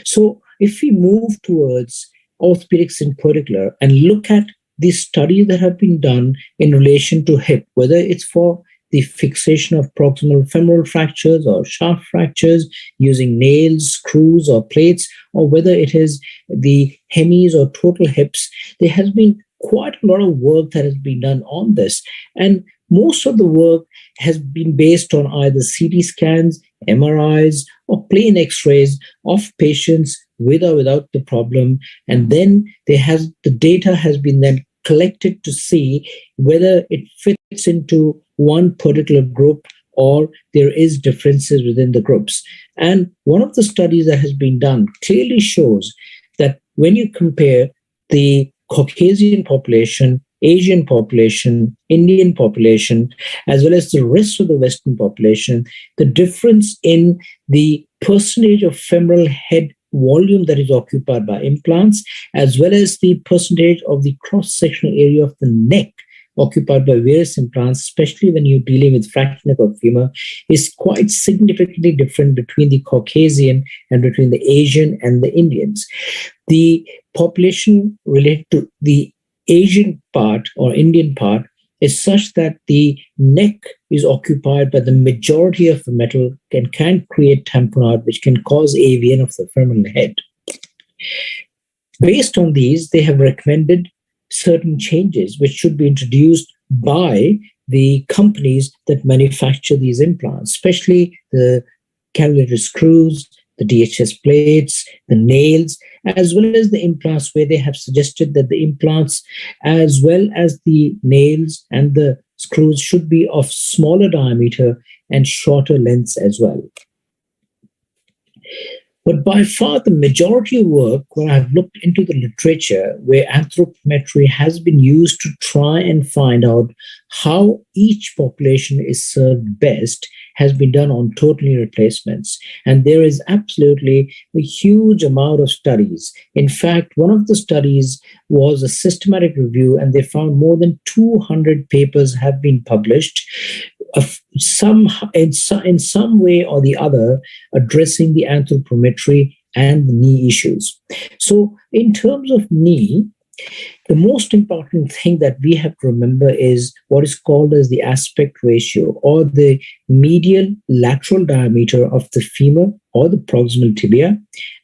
So if we move towards orthopedics in particular and look at the studies that have been done in relation to hip, whether it's for the fixation of proximal femoral fractures or shaft fractures using nails, screws, or plates, or whether it is the hemis or total hips, there has been quite a lot of work that has been done on this. And most of the work has been based on either CT scans, MRIs, or plain X-rays of patients with or without the problem. And then the data has been then collected to see whether it fits into one particular group or there is differences within the groups. And one of the studies that has been done clearly shows that when you compare the Caucasian population, Asian population, Indian population, as well as the rest of the Western population, the difference in the percentage of femoral head volume that is occupied by implants, as well as the percentage of the cross-sectional area of the neck occupied by various implants, especially when you're dealing with fracture neck or femur, is quite significantly different between the Caucasian and between the Asian and the Indians. The population related to the Asian part or Indian part is such that the neck is occupied by the majority of the metal and can create tamponade, which can cause AVN of the femoral head. Based on these, they have recommended certain changes which should be introduced by the companies that manufacture these implants, especially the cannulated screws, the DHS plates, the nails, as well as the implants, where they have suggested that the implants, as well as the nails and the screws, should be of smaller diameter and shorter lengths as well. But by far the majority of work, when I've looked into the literature where anthropometry has been used to try and find out how each population is served best, has been done on total knee replacements. And there is absolutely a huge amount of studies. In fact, one of the studies was a systematic review, and they found more than 200 papers have been published, in some way or the other, addressing the anthropometry and the knee issues. So in terms of knee, the most important thing that we have to remember is what is called as the aspect ratio, or the medial lateral diameter of the femur or the proximal tibia,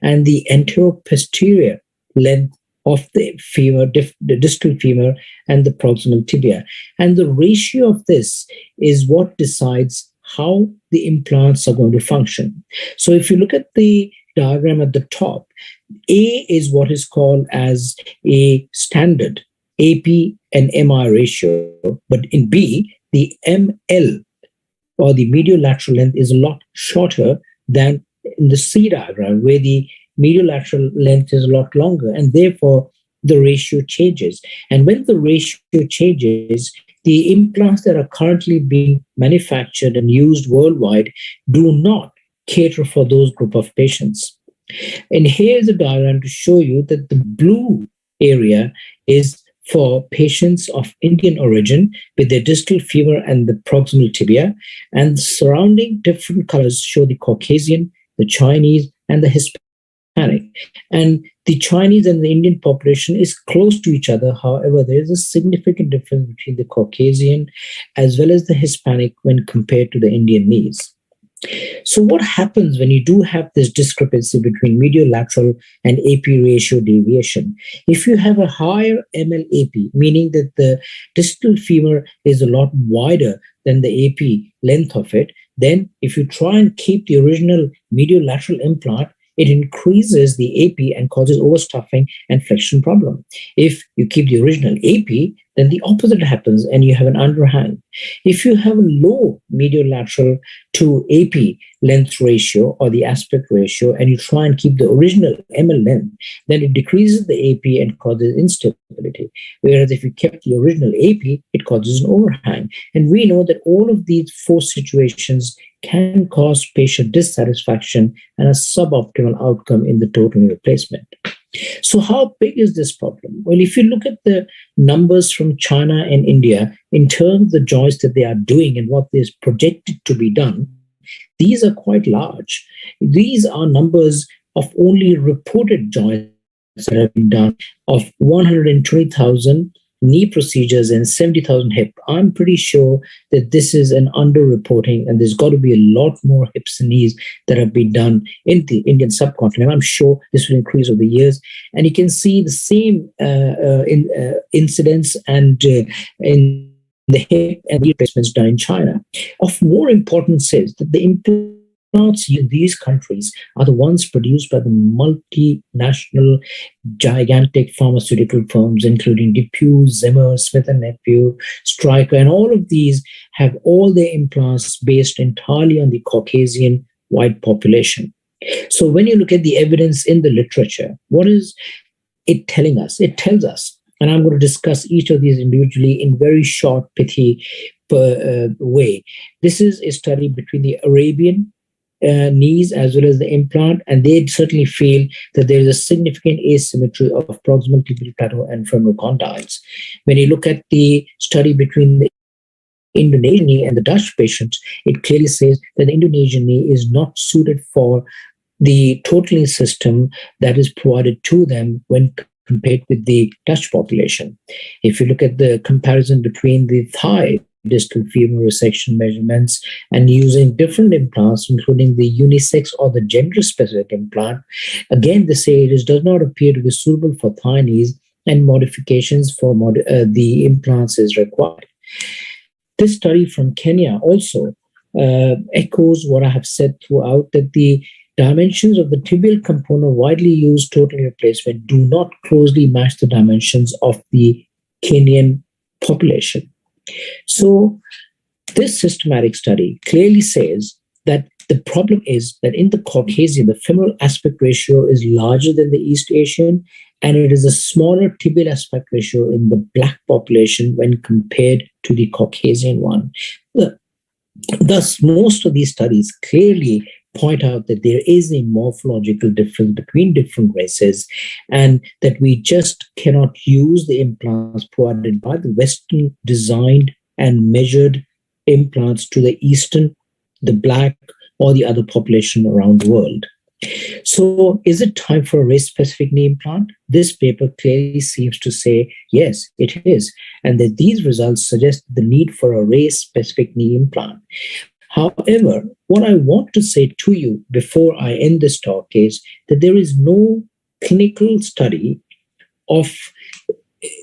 and the anteroposterior length of the femur, the distal femur, and the proximal tibia. And the ratio of this is what decides how the implants are going to function. So if you look at the diagram at the top, A is what is called as a standard AP and MI ratio, but in B, the ML, or the medial lateral length, is a lot shorter than in the C diagram, where the medial lateral length is a lot longer, and therefore the ratio changes. And when the ratio changes, the implants that are currently being manufactured and used worldwide do not cater for those group of patients. And here's a diagram to show you that the blue area is for patients of Indian origin with their distal femur and the proximal tibia, and the surrounding different colors show the Caucasian, the Chinese, and the Hispanic. And the Chinese and the Indian population is close to each other. However, there is a significant difference between the Caucasian as well as the Hispanic when compared to the Indian knees. So what happens when you do have this discrepancy between medial lateral and AP ratio deviation? If you have a higher MLAP, meaning that the distal femur is a lot wider than the AP length of it, then if you try and keep the original medial lateral implant, it increases the AP and causes overstuffing and flexion problem. If you keep the original AP, then the opposite happens and you have an underhang. If you have a low medial lateral to AP length ratio, or the aspect ratio, and you try and keep the original ML length, then it decreases the AP and causes instability. Whereas if you kept the original AP, it causes an overhang. And we know that all of these four situations can cause patient dissatisfaction and a suboptimal outcome in the total knee replacement. So how big is this problem? Well, if you look at the numbers from China and India in terms of the joints that they are doing and what is projected to be done, these are quite large. These are numbers of only reported joints that have been done of 120,000 knee procedures and 70,000 hip. I'm pretty sure that this is an underreporting, and there's got to be a lot more hips and knees that have been done in the Indian subcontinent. I'm sure this will increase over the years, and you can see the same incidents and in the hip and knee replacements done in China. Of more importance is that the implants in these countries are the ones produced by the multinational gigantic pharmaceutical firms, including DePuy, Zimmer, Smith & Nephew, Stryker, and all of these have all their implants based entirely on the Caucasian white population. So when you look at the evidence in the literature, what is it telling us? It tells us, and I'm going to discuss each of these individually in very short, pithy way. This is a study between the Arabian knees as well as the implant, and they certainly feel that there is a significant asymmetry of proximal tibial plateau and femoral condyles. When you look at the study between the Indonesian knee and the Dutch patients, it clearly says that the Indonesian knee is not suited for the total knee system that is provided to them when compared with the Dutch population. If you look at the comparison between the thigh distal femur resection measurements and using different implants, including the unisex or the gender-specific implant, again, they say it does not appear to be suitable for thigh knees, and modifications for the implants is required. This study from Kenya also echoes what I have said throughout, that the dimensions of the tibial component widely used total replacement do not closely match the dimensions of the Kenyan population. So this systematic study clearly says that the problem is that in the Caucasian, the femoral aspect ratio is larger than the East Asian, and it is a smaller tibial aspect ratio in the Black population when compared to the Caucasian one. Thus, most of these studies clearly point out that there is a morphological difference between different races, and that we just cannot use the implants provided by the Western designed and measured implants to the Eastern, the Black, or the other population around the world. So is it time for a race-specific knee implant? This paper clearly seems to say, yes, it is, and that these results suggest the need for a race-specific knee implant. However, what I want to say to you before I end this talk is that there is no clinical study of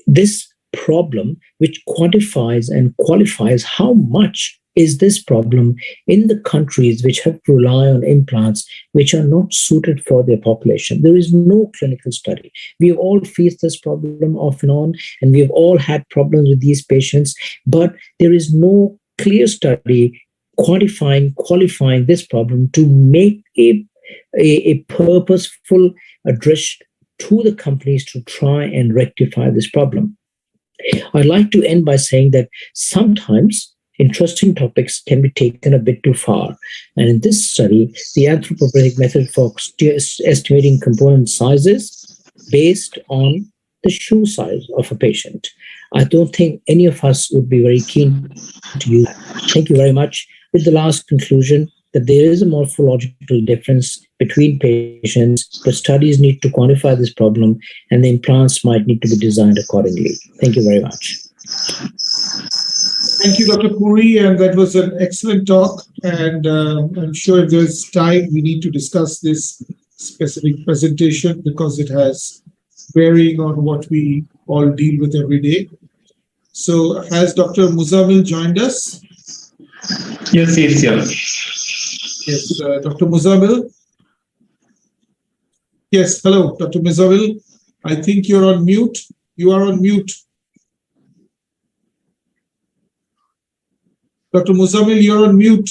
this problem which quantifies and qualifies how much is this problem in the countries which have to rely on implants which are not suited for their population. There is no clinical study. We have all faced this problem off and on, and we have all had problems with these patients, but there is no clear study qualifying this problem to make a purposeful address to the companies to try and rectify this problem. I'd like to end by saying that sometimes interesting topics can be taken a bit too far. And in this study, the anthropometry method for estimating component sizes based on the shoe size of a patient. I don't think any of us would be very keen to use that. Thank you very much. With the last conclusion, that there is a morphological difference between patients, but studies need to quantify this problem, and the implants might need to be designed accordingly. Thank you very much. Thank you, Dr. Puri, and that was an excellent talk. And I'm sure if there's time, we need to discuss this specific presentation because it has bearing on what we all deal with every day. So has Dr. Muzammil joined us? Yes. Yes, Dr. Muzammil. Yes, hello, Dr. Muzammil. I think you're on mute. You are on mute. Dr. Muzammil, you're on mute.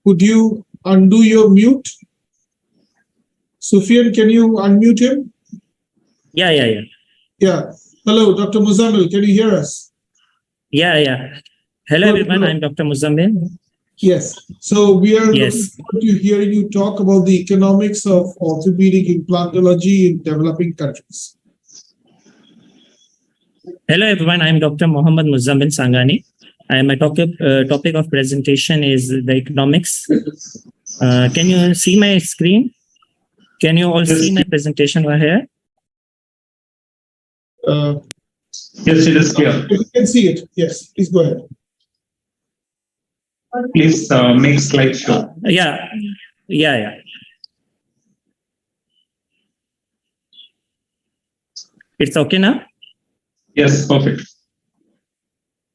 Could you undo your mute? Sufyan, can you unmute him? Yeah. Yeah. Hello, Dr. Muzammil, can you hear us? Yeah. Hello, everyone. I'm Dr. Muzammil. Yes. So we are Yes. looking forward to hearing you talk about the economics of orthopedic implantology in developing countries. Hello, everyone. I'm Dr. Mohammad Muzammil Sangani. My topic of presentation is the economics. Can you see my screen? Can you all see my presentation over here? Yes, it is clear. You can see it. Yes, please go ahead. Please make slideshow. Yeah. It's okay now? Yes, perfect.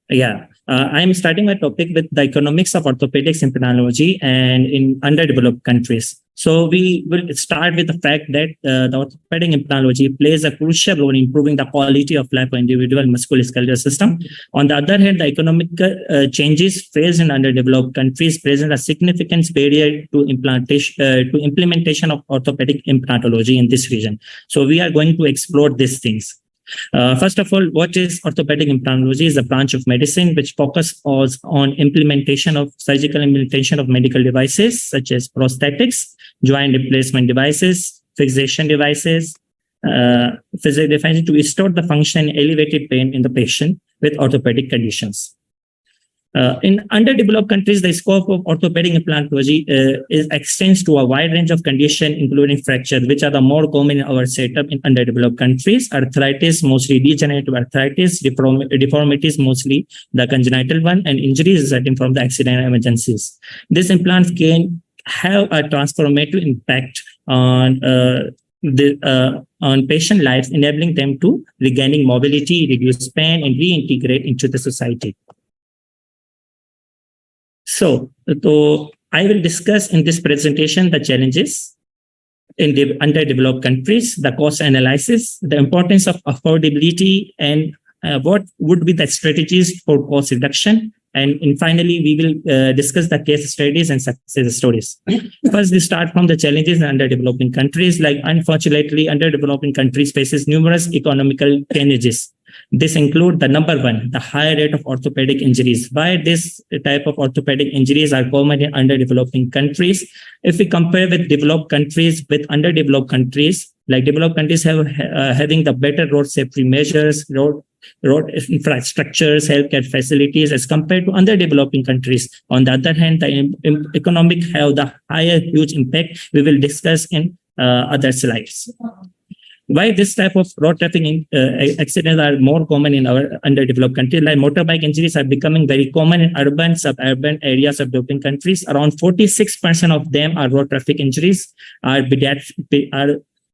Yeah. I'm starting my topic with the economics of orthopedics implantology and in underdeveloped countries. So we will start with the fact that the orthopedic implantology plays a crucial role in improving the quality of life for individual musculoskeletal system. On the other hand, the economic changes faced in underdeveloped countries present a significant barrier to implementation of orthopedic implantology in this region. So we are going to explore these things. First of all, what is orthopedic implantology? Is a branch of medicine which focuses on implementation of surgical implementation of medical devices such as prosthetics, joint replacement devices, fixation devices, physical devices to restore the function and elevated pain in the patient with orthopedic conditions. In underdeveloped countries, the scope of orthopedic implantology extends to a wide range of conditions, including fractures, which are the more common in our setup in underdeveloped countries, arthritis, mostly degenerative arthritis, deformities, mostly the congenital one, and injuries resulting from the accident and emergencies. These implants can have a transformative impact on patient lives, enabling them to regaining mobility, reduce pain, and reintegrate into the society. So I will discuss in this presentation the challenges in the underdeveloped countries, the cost analysis, the importance of affordability, and what would be the strategies for cost reduction. And finally, we will discuss the case studies and success stories. First, we start from the challenges in underdeveloping countries. Like, unfortunately, underdeveloping countries faces numerous economical challenges. This include the number one, the high rate of orthopedic injuries. Why this type of orthopedic injuries are common in underdeveloping countries? If we compare with developed countries with underdeveloped countries, like developed countries having the better road safety measures, road infrastructures, healthcare facilities as compared to underdeveloping countries. On the other hand, the economic have the higher huge impact. We will discuss in other slides. Why this type of road traffic accidents are more common in our underdeveloped countries? Like motorbike injuries are becoming very common in urban, suburban areas of developing countries. Around 46% of them are road traffic injuries are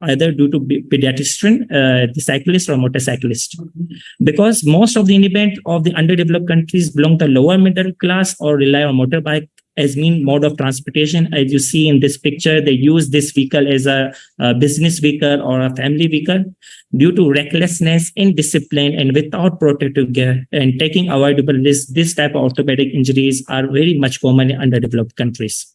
either due to pedestrian, the cyclist or motorcyclist. Because most of the inhabitants of the underdeveloped countries belong to lower middle class or rely on motorbike as main mode of transportation. As you see in this picture, they use this vehicle as a business vehicle or a family vehicle. Due to recklessness, indiscipline, and without protective gear and taking avoidable risks, this type of orthopedic injuries are very much common in underdeveloped countries.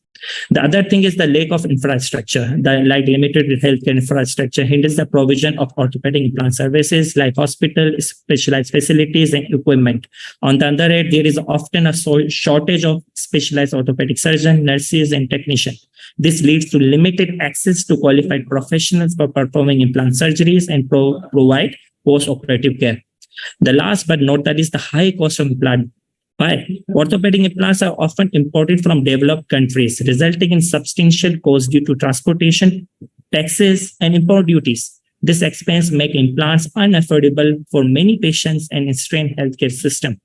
The other thing is the lack of infrastructure. Like limited healthcare infrastructure hinders the provision of orthopedic implant services like hospital, specialized facilities, and equipment. On the other hand, there is often a shortage of specialized orthopedic surgeons, nurses, and technicians. This leads to limited access to qualified professionals for performing implant surgeries and provide post-operative care. The last but not that is the high cost of implant. Why? Orthopedic implants are often imported from developed countries, resulting in substantial costs due to transportation, taxes, and import duties. This expense makes implants unaffordable for many patients and strain healthcare system.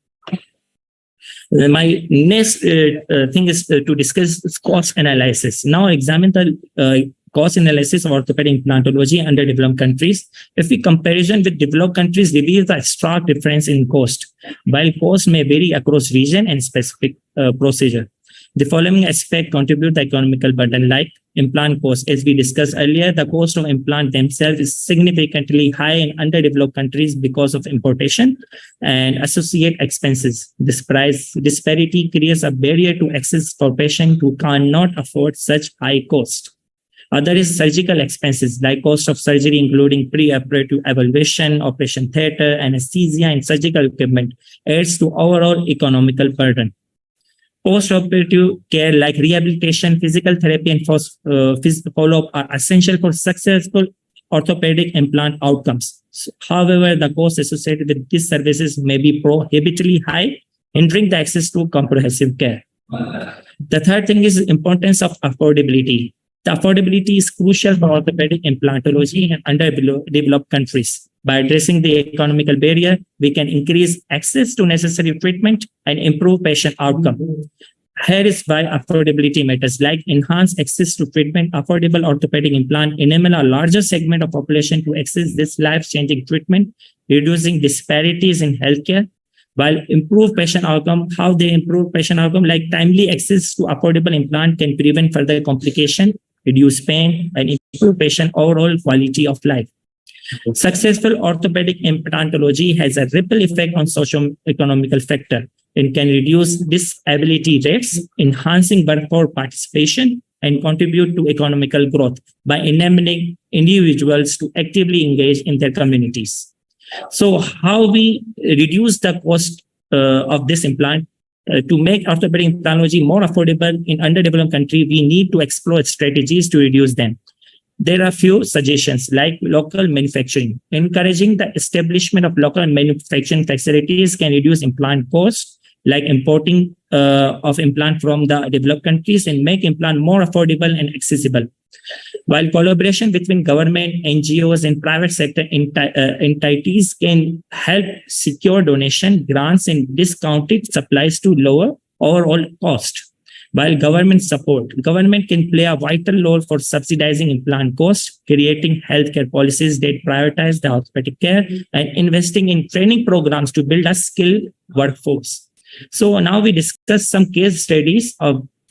My next thing is to discuss cost analysis. Now examine the cost analysis of orthopedic implantology under developed countries. If we comparison with developed countries, reveals the stark difference in cost. While cost may vary across region and specific procedure, the following aspect contribute the economical burden, like implant cost. As we discussed earlier, the cost of implant themselves is significantly high in underdeveloped countries because of importation and associated expenses. This price disparity creates a barrier to access for patients who cannot afford such high cost. Other is surgical expenses like cost of surgery, including pre-operative evaluation, operation theater, anesthesia, and surgical equipment, adds to overall economical burden. Post-operative care like rehabilitation, physical therapy, and follow-up are essential for successful orthopedic implant outcomes. However, the costs associated with these services may be prohibitively high, hindering the access to comprehensive care. The third thing is importance of affordability. The affordability is crucial for orthopedic implantology in underdeveloped countries. By addressing the economical barrier, we can increase access to necessary treatment and improve patient outcome. Here is why affordability matters, like enhanced access to treatment. Affordable orthopedic implant enable a larger segment of population to access this life-changing treatment, reducing disparities in healthcare, while improve patient outcome. How they improve patient outcome? Like timely access to affordable implant can prevent further complication, reduce pain, and improve patient overall quality of life. Successful orthopedic implantology has a ripple effect on socio-economical factor. It can reduce disability rates, enhancing workforce participation, and contribute to economical growth by enabling individuals to actively engage in their communities. So how we reduce the cost of this implant? To make orthopedic implantology more affordable in underdeveloped countries, we need to explore strategies to reduce them. There are few suggestions like local manufacturing. Encouraging the establishment of local manufacturing facilities can reduce implant costs, like importing of implant from the developed countries, and make implant more affordable and accessible. While collaboration between government, NGOs, and private sector entities can help secure donation, grants, and discounted supplies to lower overall cost. While government can play a vital role for subsidizing implant costs, creating healthcare policies that prioritize the orthopedic care, and investing in training programs to build a skilled workforce. So now we discuss some case studies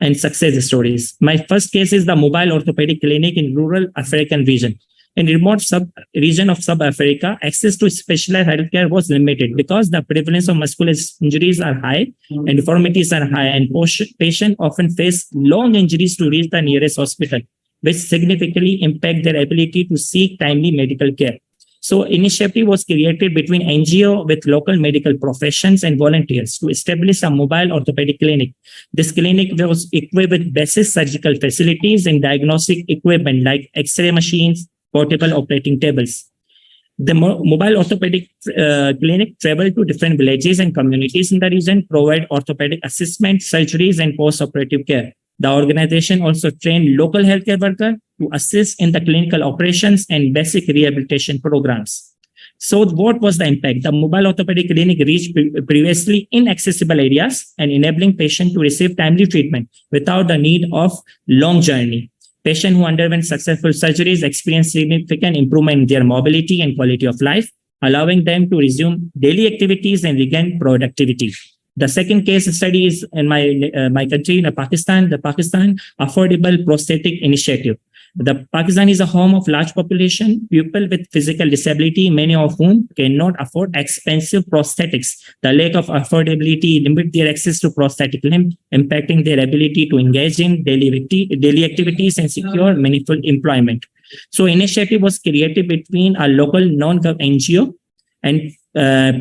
and success stories. My first case is the mobile orthopedic clinic in rural African region. In remote region of sub-Africa, access to specialized healthcare was limited because the prevalence of muscular injuries are high and deformities are high, and patients often face long injuries to reach the nearest hospital, which significantly impact their ability to seek timely medical care. So initiative was created between NGO with local medical professions and volunteers to establish a mobile orthopedic clinic. This clinic was equipped with basic surgical facilities and diagnostic equipment like X-ray machines, portable operating tables. The mobile orthopedic clinic traveled to different villages and communities in the region, provide orthopedic assessment, surgeries, and post-operative care. The organization also trained local healthcare workers to assist in the clinical operations and basic rehabilitation programs. So what was the impact? The mobile orthopedic clinic reached previously inaccessible areas and enabling patients to receive timely treatment without the need of long journey. Patients who underwent successful surgeries experienced significant improvement in their mobility and quality of life, allowing them to resume daily activities and regain productivity. The second case study is in my country, Pakistan, the Pakistan Affordable Prosthetic Initiative. The Pakistan is a home of large population, people with physical disability, many of whom cannot afford expensive prosthetics. The lack of affordability limits their access to prosthetic limb, impacting their ability to engage in daily activities and secure meaningful employment. So initiative was created between a local non-government NGO and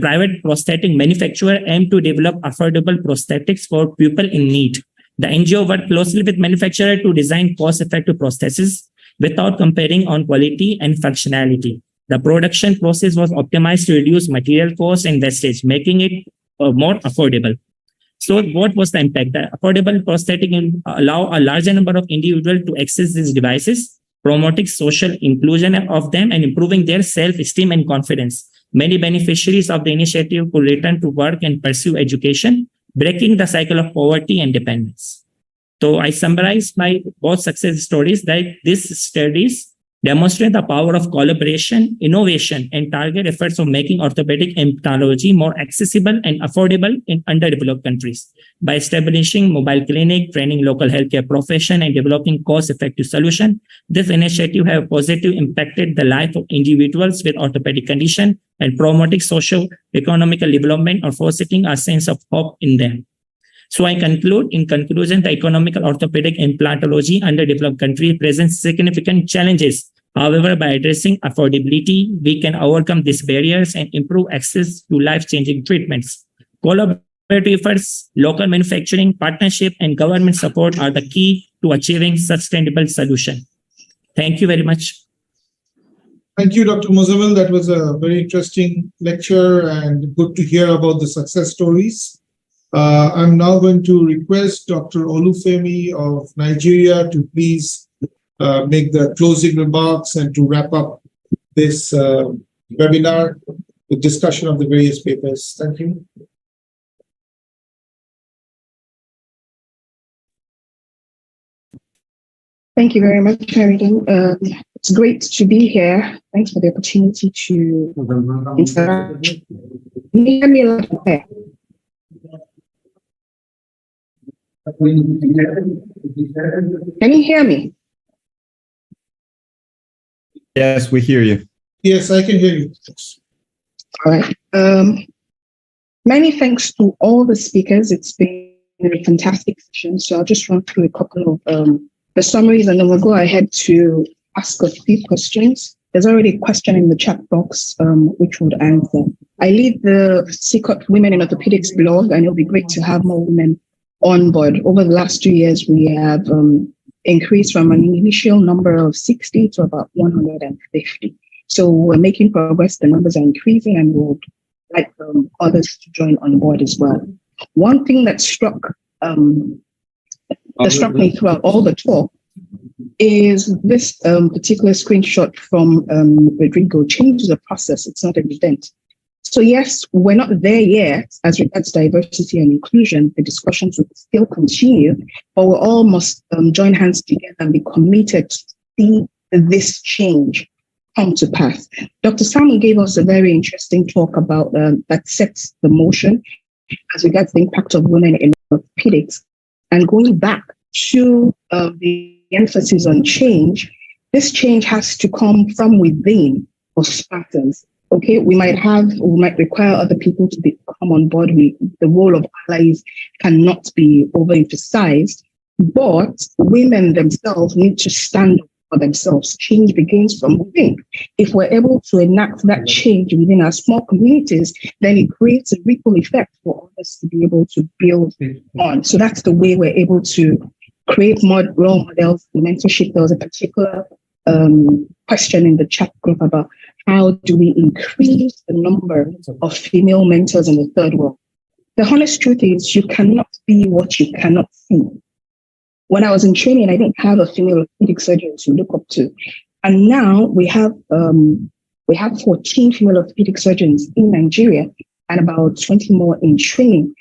private prosthetic manufacturer aimed to develop affordable prosthetics for people in need. The NGO worked closely with manufacturer to design cost-effective prostheses without comparing on quality and functionality. The production process was optimized to reduce material cost and wastage, making it more affordable. So what was the impact? The affordable prosthetic allow a larger number of individuals to access these devices, promoting social inclusion of them and improving their self-esteem and confidence. Many beneficiaries of the initiative could return to work and pursue education, breaking the cycle of poverty and dependence. So I summarize my both success stories that these studies demonstrate the power of collaboration, innovation, and target efforts of making orthopedic implantology more accessible and affordable in underdeveloped countries. By establishing mobile clinic, training local healthcare profession, and developing cost-effective solutions, this initiative have positively impacted the life of individuals with orthopedic condition and promoting socio-economical development or fostering a sense of hope in them. So I conclude, in conclusion, the economical orthopedic implantology under developed countries presents significant challenges. However, by addressing affordability, we can overcome these barriers and improve access to life-changing treatments. Collaborative efforts, local manufacturing, partnership, and government support are the key to achieving sustainable solution. Thank you very much. Thank you, Dr. Muzammil. That was a very interesting lecture and good to hear about the success stories. I'm now going to request Dr. Olufemi of Nigeria to please make the closing remarks and to wrap up this webinar with discussion of the various papers. Thank you. Thank you very much, Arindam. It's great to be here. Thanks for the opportunity to interact. Can you hear me loud and clear? Can you hear me? Yes, we hear you. Yes, I can hear you. All right. Many thanks to all the speakers. It's been a fantastic session. So I'll just run through a couple of the summaries, and then we'll go ahead to ask a few questions. There's already a question in the chat box, which would answer. I lead the SICOT Women in Orthopedics blog, and it'll be great to have more women on board. Over the last 2 years, we have increased from an initial number of 60 to about 150. So we're making progress. The numbers are increasing, and we'll like others to join on board as well. One thing that struck me throughout all the talk is this particular screenshot from Rodrigo. Change is a process, it's not an event. So yes, we're not there yet as regards diversity and inclusion. The discussions will still continue, but we all must join hands together and be committed to see this change come to pass. Dr. Samu gave us a very interesting talk about that sets the motion as regards the impact of women in orthopedics. And going back to the emphasis on change, this change has to come from within for starters. Okay, we might require other people to come on board. The role of allies cannot be overemphasized, but women themselves need to stand up for themselves. Change begins from within. If we're able to enact that change within our small communities, then it creates a ripple effect for others to be able to build on. So that's the way we're able to create more role models, mentorship. There was a particular question in the chat group about how do we increase the number of female mentors in the third world. The honest truth is you cannot be what you cannot see. When I was in training, I didn't have a female orthopedic surgeon to look up to. And now we have 14 female orthopedic surgeons in Nigeria and about 20 more in training.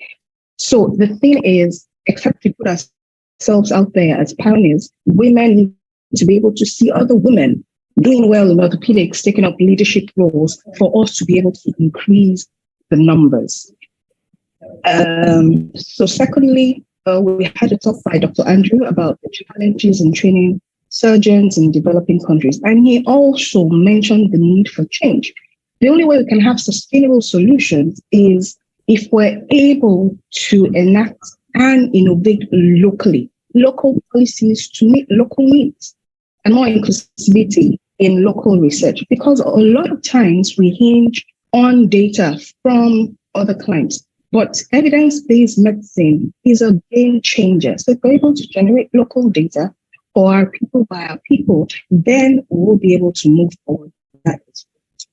So the thing is, except to put ourselves out there as pioneers, women need to be able to see other women doing well in orthopedics, taking up leadership roles for us to be able to increase the numbers. So secondly, we had a talk by Dr. Andrew about the challenges in training surgeons in developing countries. And he also mentioned the need for change. The only way we can have sustainable solutions is if we're able to enact and innovate locally, local policies to meet local needs, and more inclusivity in local research, because a lot of times we hinge on data from other clients, but evidence-based medicine is a game changer. So if we're able to generate local data for our people by our people, then we'll be able to move forward.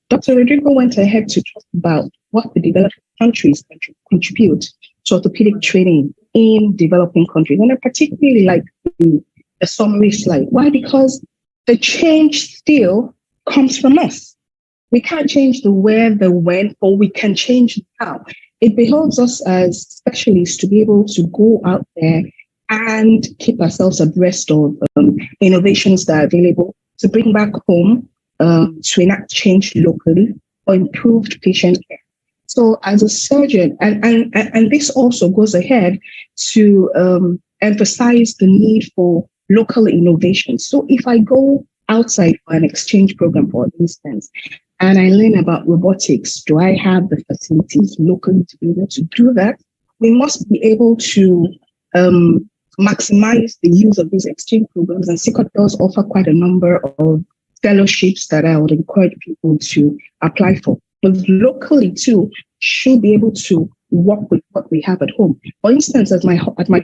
Dr. Rodrigo went ahead to talk about what the developed countries contribute to orthopedic training in developing countries. And I particularly like the summary slide. Why? Because the change still comes from us. We can't change the where, the when, or we can change the how. It behoves us as specialists to be able to go out there and keep ourselves abreast of innovations that are available to bring back home, to enact change locally or improved patient care. So as a surgeon, and this also goes ahead to emphasize the need for local innovation. So if I go outside for an exchange program, for instance, and I learn about robotics, do I have the facilities locally to be able to do that? we must be able to maximize the use of these exchange programs, and SICOT does offer quite a number of fellowships that I would encourage people to apply for. But locally too, should be able to work with what we have at home. For instance, at my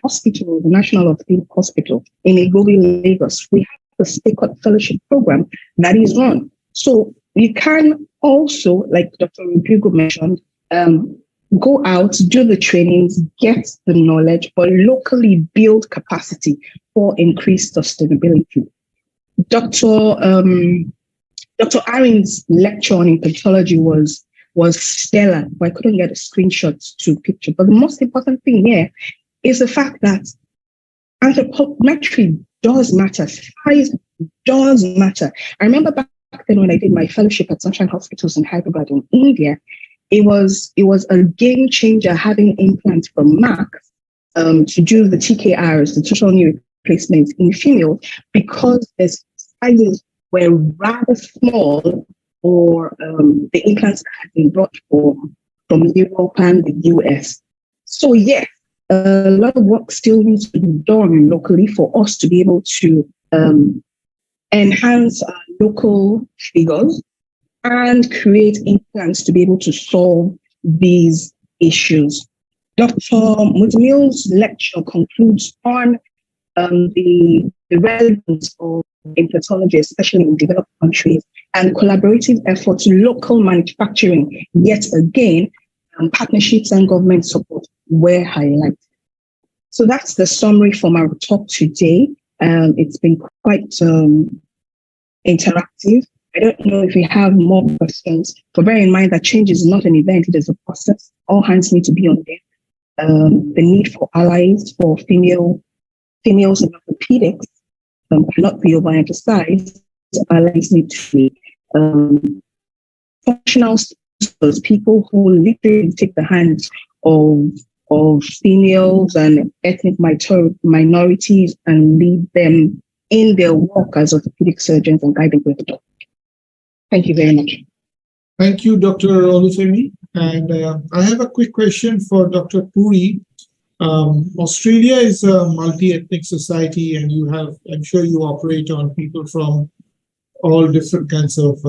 hospital, the National Orthopedic Hospital in Igobi, Lagos, we have the SICOT fellowship program that is run. So you can also, like Dr. Rodrigo mentioned, go out, do the trainings, get the knowledge, but locally build capacity for increased sustainability. Dr. Arind's lecture on implantology was stellar, but I couldn't get a screenshot to picture. But the most important thing here is the fact that anthropometry does matter. Size does matter. I remember back then when I did my fellowship at Sunshine Hospitals in Hyderabad in India, it was a game changer having implants from MAC to do the TKRs, the total knee replacements in female, because the sizes were rather small for the implants that had been brought from Europe and the US. So yes, a lot of work still needs to be done locally for us to be able to enhance our local figures and create implants to be able to solve these issues. Dr. Muzammil's lecture concludes on the relevance of implantology, especially in developed countries, and collaborative efforts, local manufacturing. Yet again, partnerships and government support were highlighted. So that's the summary from our talk today. It's been quite interactive. I don't know if we have more questions, but bear in mind that change is not an event, it is a process. All hands need to be on deck. The need for allies for females in orthopedics cannot be overemphasized. Allies need to be functional sponsors, people who literally take the hands of females and ethnic minorities and lead them in their work as orthopedic surgeons and guide them with the doctor. Thank you very much. Thank you, Dr. Olufemi. And I have a quick question for Dr. Puri. Australia is a multi-ethnic society, and I'm sure you operate on people from all different kinds of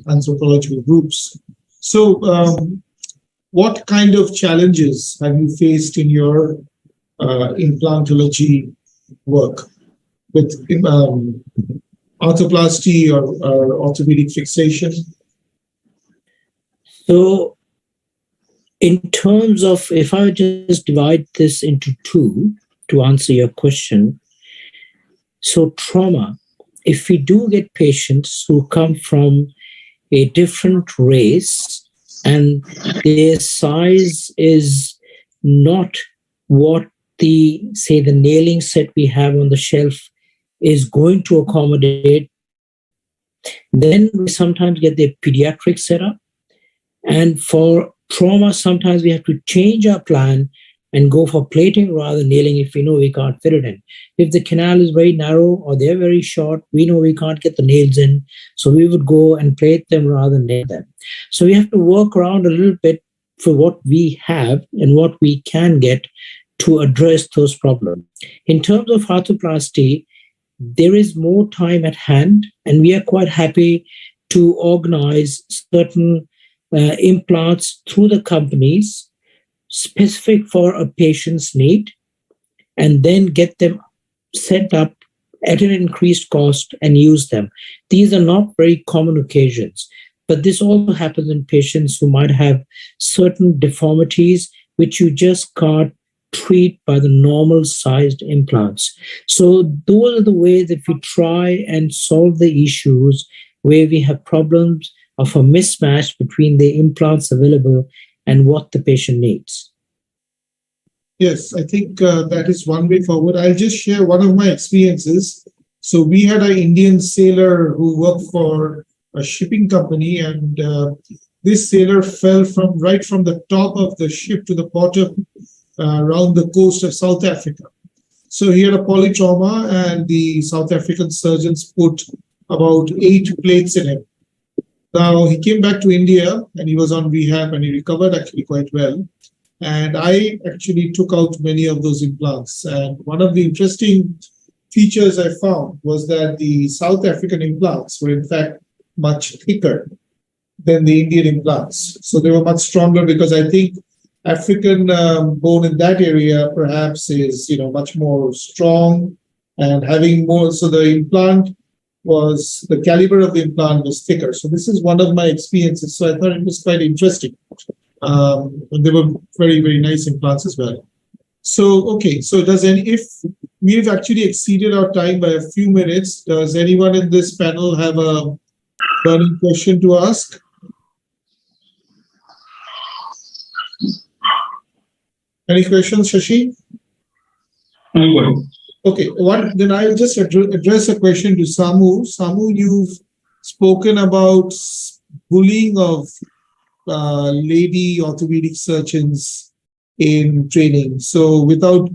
anthropological groups. So what kind of challenges have you faced in your implantology work with arthroplasty or orthopedic fixation? So in terms of, if I just divide this into two to answer your question, so trauma, if we do get patients who come from a different race and their size is not what the nailing set we have on the shelf is going to accommodate, then we sometimes get the pediatric setup. And for trauma, sometimes we have to change our plan and go for plating rather than nailing if we know we can't fit it in. If the canal is very narrow or they're very short, we know we can't get the nails in, so we would go and plate them rather than nail them. So we have to work around a little bit for what we have and what we can get to address those problems. In terms of arthroplasty, there is more time at hand, and we are quite happy to organize certain implants through the companies specific for a patient's need, and then get them set up at an increased cost and use them. These are not very common occasions, but this also happens in patients who might have certain deformities which you just can't treat by the normal sized implants. So those are the ways that we try and solve the issues where we have problems of a mismatch between the implants available and what the patient needs. Yes, I think that is one way forward. I'll just share one of my experiences. So we had an Indian sailor who worked for a shipping company, and this sailor fell right from the top of the ship to the bottom around the coast of South Africa. So he had a polytrauma, and the South African surgeons put about 8 plates in him. Now, he came back to India and he was on rehab and he recovered actually quite well. And I actually took out many of those implants. And one of the interesting features I found was that the South African implants were in fact much thicker than the Indian implants. So they were much stronger because I think African bone in that area perhaps is, much more strong and having more. So the caliber of the implant was thicker. So this is one of my experiences. So I thought it was quite interesting. And they were very, very nice implants as well. So, okay. So if we've actually exceeded our time by a few minutes, does anyone in this panel have a burning question to ask? Any questions, Shashi? Okay, then I'll just address a question to Samu. Samu, you've spoken about bullying of lady orthopedic surgeons in training. So without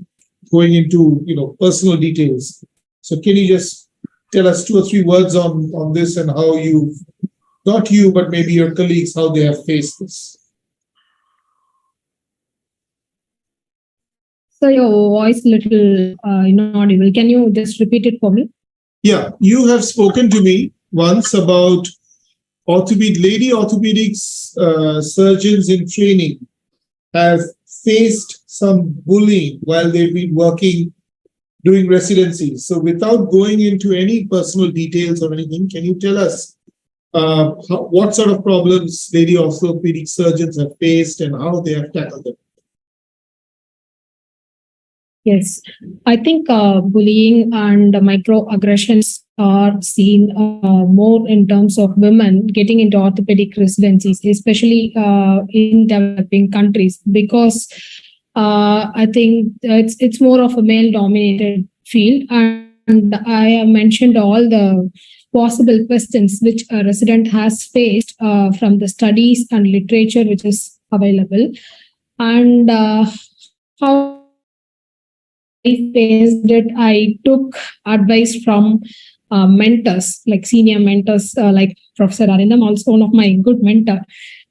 going into personal details, so can you just tell us 2 or 3 words on this and how not you, but maybe your colleagues, how they have faced this? So your voice little inaudible. Can you just repeat it for me? Yeah, you have spoken to me once about lady orthopedics surgeons in training have faced some bullying while they've been doing residencies. So without going into any personal details or anything, can you tell us what sort of problems lady orthopedic surgeons have faced and how they have tackled them? Yes, I think bullying and microaggressions are seen more in terms of women getting into orthopedic residencies, especially in developing countries, because I think it's more of a male-dominated field. And I have mentioned all the possible questions which a resident has faced from the studies and literature which is available, and how I faced it. I took advice from mentors, like senior mentors, like Professor Arindam, also one of my good mentor.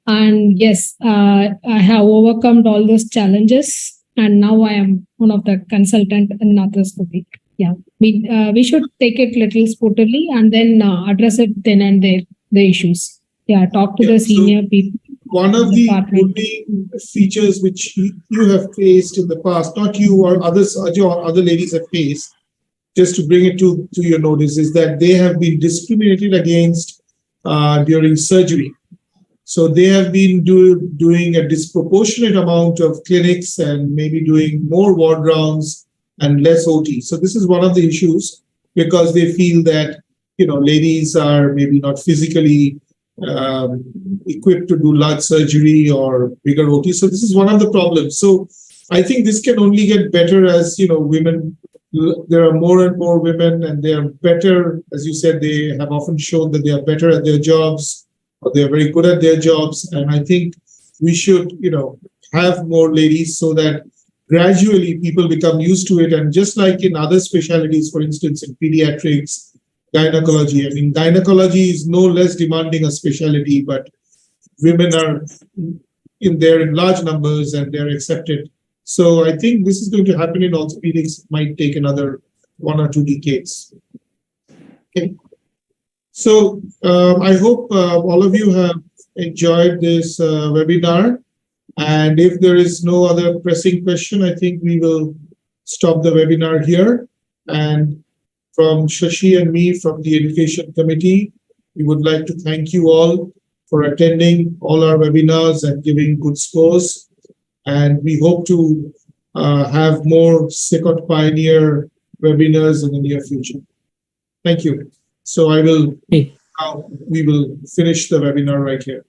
And yes, I have overcome all those challenges, and now I am one of the consultant in arthroscopy. Yeah, we should take it little sportively and then address it then and there, the issues. Yeah, talk to the senior people. One of the bullying features which you have faced in the past, not you or others, or other ladies have faced, just to bring it to your notice, is that they have been discriminated against during surgery. So they have been doing a disproportionate amount of clinics and maybe doing more ward rounds and less OT. So this is one of the issues, because they feel that ladies are maybe not physically equipped to do large surgery or bigger OT. So this is one of the problems. So I think this can only get better as women. There are more and more women, and they are better. As you said, they have often shown that they are better at their jobs, or they are very good at their jobs. And I think we should, have more ladies so that gradually people become used to it. And just like in other specialties, for instance, in pediatrics, gynecology. I mean, gynecology is no less demanding a specialty, but women are in large numbers and they're accepted. So I think this is going to happen in orthopedics. It might take another 1 or 2 decades. Okay. So I hope all of you have enjoyed this webinar. And if there is no other pressing question, I think we will stop the webinar here. And from Shashi and me from the Education Committee, we would like to thank you all for attending all our webinars and giving good scores. And we hope to have more SICOT Pioneer webinars in the near future. Thank you. So we will finish the webinar right here.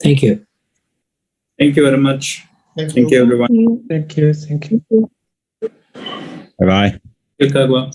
Thank you. Thank you very much. Thank you, everyone. Thank you. Bye-bye. Tabu Kaggwa.